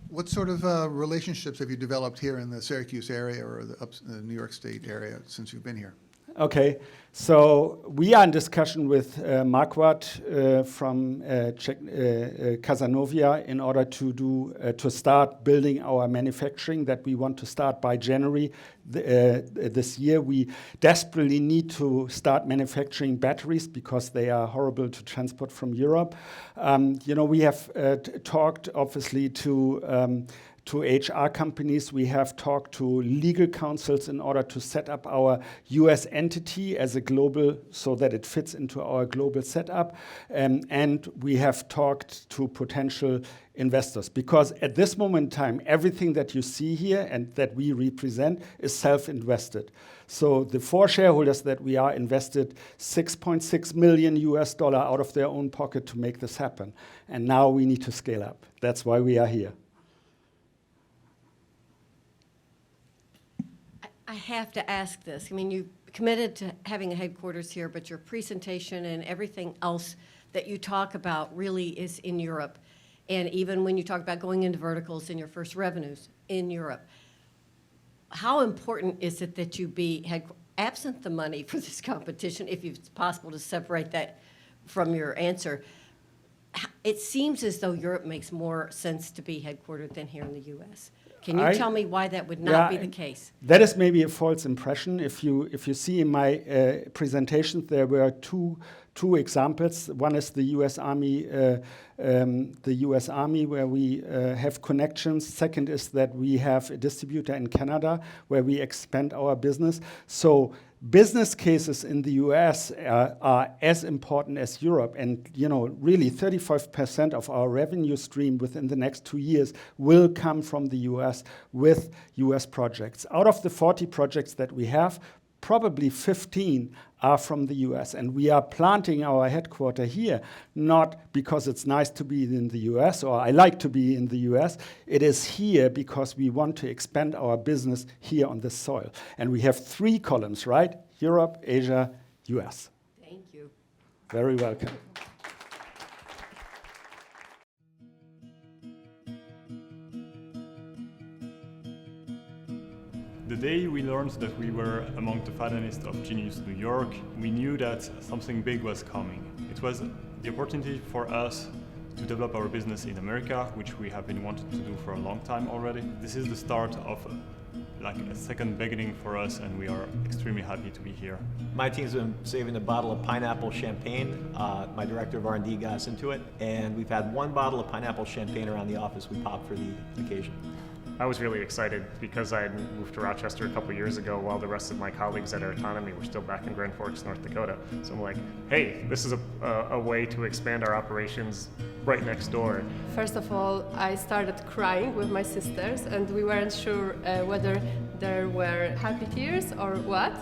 [SPEAKER 9] What sort of relationships have you developed here in the Syracuse area or the New York State area since you've been here?
[SPEAKER 19] Okay, so we are in discussion with Marquardt from Casanovia in order to start building our manufacturing that we want to start by January this year. We desperately need to start manufacturing batteries because they are horrible to transport from Europe. We have talked obviously to HR companies. We have talked to legal counsels in order to set up our US entity as a global, so that it fits into our global setup. And we have talked to potential investors, because at this moment in time, everything that you see here and that we represent is self-invested. So the 4 shareholders that we are invested $6.6 million out of their own pocket to make this happen. And now we need to scale up. That's why we are here.
[SPEAKER 2] I have to ask this. I mean, you committed to having a headquarters here, but your presentation and everything else that you talk about really is in Europe. And even when you talk about going into verticals in your first revenues in Europe, how important is it that you be absent the money for this competition, if it's possible to separate that from your answer? It seems as though Europe makes more sense to be headquartered than here in the U.S. Can you tell me why that would not be the case?
[SPEAKER 19] That is maybe a false impression. If you see in my presentations, there were two examples. One is the U.S. Army, where we have connections. Second is that we have a distributor in Canada where we expand our business. So business cases in the US are as important as Europe. And, really 35% of our revenue stream within the next 2 years will come from the US with US projects. Out of the 40 projects that we have, probably 15 are from the US. And we are planting our headquarters here, not because it's nice to be in the US or I like to be in the US. It is here because we want to expand our business here on this soil. And we have 3 columns, right? Europe, Asia, US.
[SPEAKER 2] Thank you.
[SPEAKER 19] Very welcome.
[SPEAKER 10] The day we learned that we were among the finalists of Genius New York, we knew that something big was coming. It was the opportunity for us to develop our business in America, which we have been wanting to do for a long time already. This is the start of a second beginning for us, and we are extremely happy to be here.
[SPEAKER 12] My team's been saving a bottle of pineapple champagne. My director of R&D got us into it, and we've had 1 bottle of pineapple champagne around the office we popped for the occasion.
[SPEAKER 13] I was really excited because I had moved to Rochester a couple years ago while the rest of my colleagues at Autonomy were still back in Grand Forks, North Dakota. So I'm like, hey, this is a way to expand our operations right next door.
[SPEAKER 17] First of all, I started crying with my sisters, and we weren't sure whether there were happy tears or what.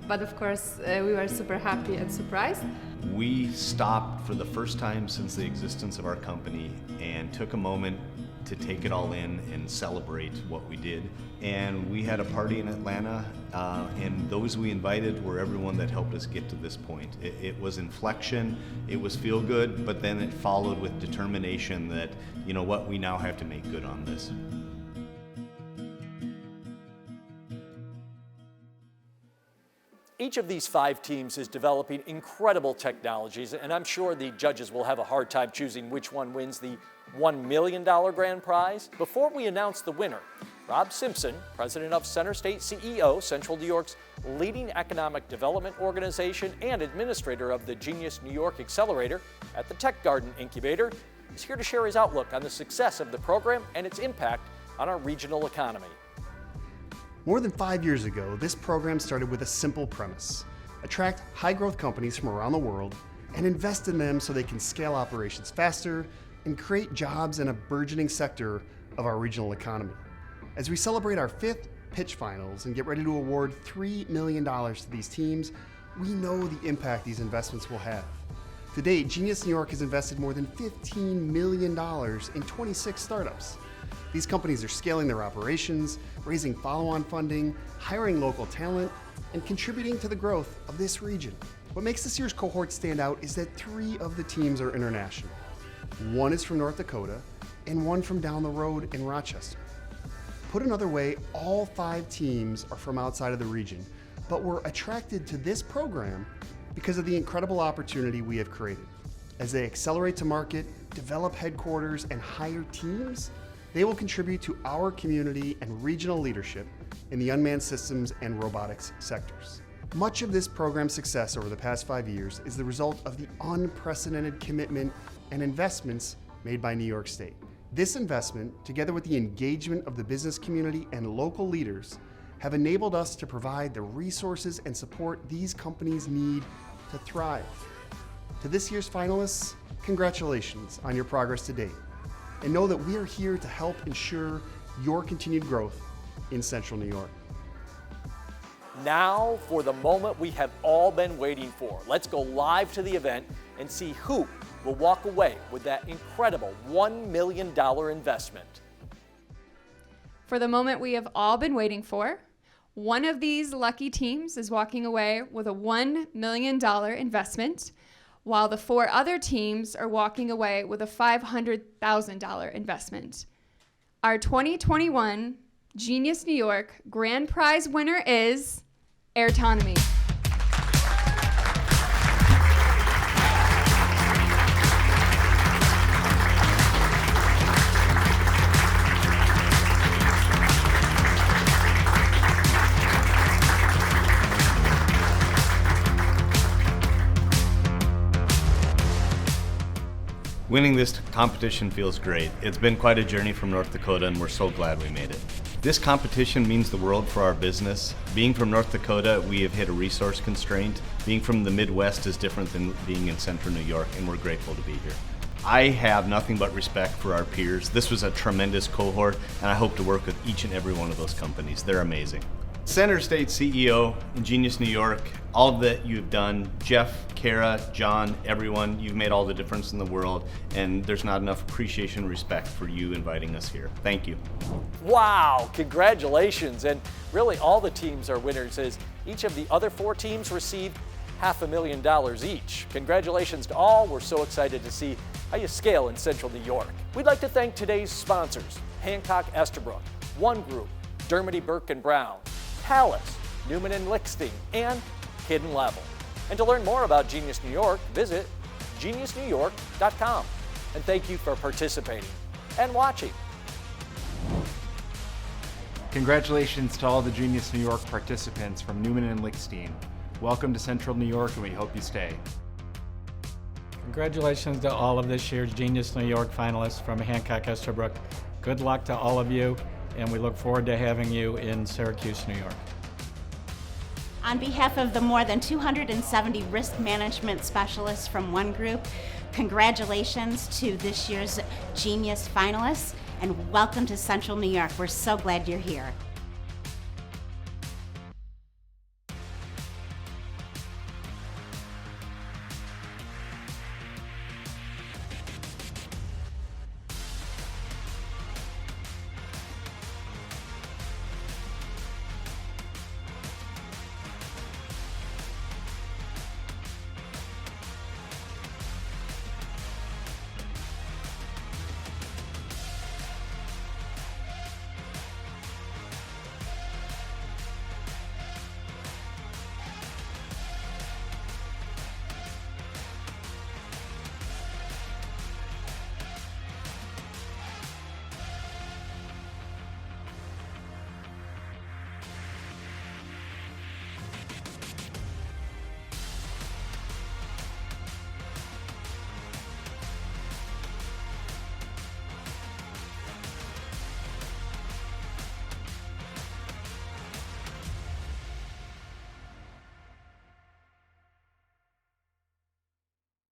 [SPEAKER 17] But of course, we were super happy and surprised.
[SPEAKER 14] We stopped for the first time since the existence of our company and took a moment to take it all in and celebrate what we did. And we had a party in Atlanta, and those we invited were everyone that helped us get to this point. It was inflection, it was feel good, but then it followed with determination that, we now have to make good on this.
[SPEAKER 4] Each of these 5 teams is developing incredible technologies, and I'm sure the judges will have a hard time choosing which one wins the $1 million grand prize. Before we announce the winner, Rob Simpson, president of CenterState CEO, Central New York's leading economic development organization and administrator of the Genius New York Accelerator at the Tech Garden Incubator, is here to share his outlook on the success of the program and its impact on our regional economy.
[SPEAKER 20] More than 5 years ago, this program started with a simple premise: attract high-growth companies from around the world and invest in them so they can scale operations faster and create jobs in a burgeoning sector of our regional economy. As we celebrate our 5th pitch finals and get ready to award $3 million to these teams, we know the impact these investments will have. To date, Genius New York has invested more than $15 million in 26 startups. These companies are scaling their operations, raising follow-on funding, hiring local talent, and contributing to the growth of this region. What makes this year's cohort stand out is that 3 of the teams are international. 1 is from North Dakota, and 1 from down the road in Rochester. Put another way, all 5 teams are from outside of the region, but were attracted to this program because of the incredible opportunity we have created. As they accelerate to market, develop headquarters, and hire teams, they will contribute to our community and regional leadership in the unmanned systems and robotics sectors. Much of this program's success over the past 5 years is the result of the unprecedented commitment and investments made by New York State. This investment, together with the engagement of the business community and local leaders, have enabled us to provide the resources and support these companies need to thrive. To this year's finalists, congratulations on your progress to date, and know that we are here to help ensure your continued growth in Central New York.
[SPEAKER 4] Now for the moment we have all been waiting for. Let's go live to the event and see who will walk away with that incredible $1 million investment.
[SPEAKER 18] For the moment we have all been waiting for, one of these lucky teams is walking away with a $1 million investment, while the 4 other teams are walking away with a $500,000 investment. Our 2021 Genius New York Grand Prize winner is Autonomy.
[SPEAKER 14] Winning this competition feels great. It's been quite a journey from North Dakota, and we're so glad we made it. This competition means the world for our business. Being from North Dakota, we have hit a resource constraint. Being from the Midwest is different than being in Central New York, and we're grateful to be here. I have nothing but respect for our peers. This was a tremendous cohort, and I hope to work with each and every one of those companies. They're amazing. CenterState CEO in Genius New York, all that you've done, Jeff, Kara, John, everyone, you've made all the difference in the world, and there's not enough appreciation and respect for you inviting us here. Thank you.
[SPEAKER 4] Wow, congratulations. And really all the teams are winners, as each of the other 4 teams received $500,000 each. Congratulations to all. We're so excited to see how you scale in Central New York. We'd like to thank today's sponsors, Hancock Estabrook, One Group, Dermody Burke and Brown, Palace, Newman and Lichtenstein, and Hidden Level. And to learn more about Genius New York, visit geniusnewyork.com. And thank you for participating and watching.
[SPEAKER 21] Congratulations to all the Genius New York participants from Newman and Lichtenstein. Welcome to Central New York, and we hope you stay.
[SPEAKER 22] Congratulations to all of this year's Genius New York finalists from Hancock Estabrook. Good luck to all of you, and we look forward to having you in Syracuse, New York.
[SPEAKER 23] On behalf of the more than 270 risk management specialists from One Group, congratulations to this year's Genius finalists, and welcome to Central New York. We're so glad you're here.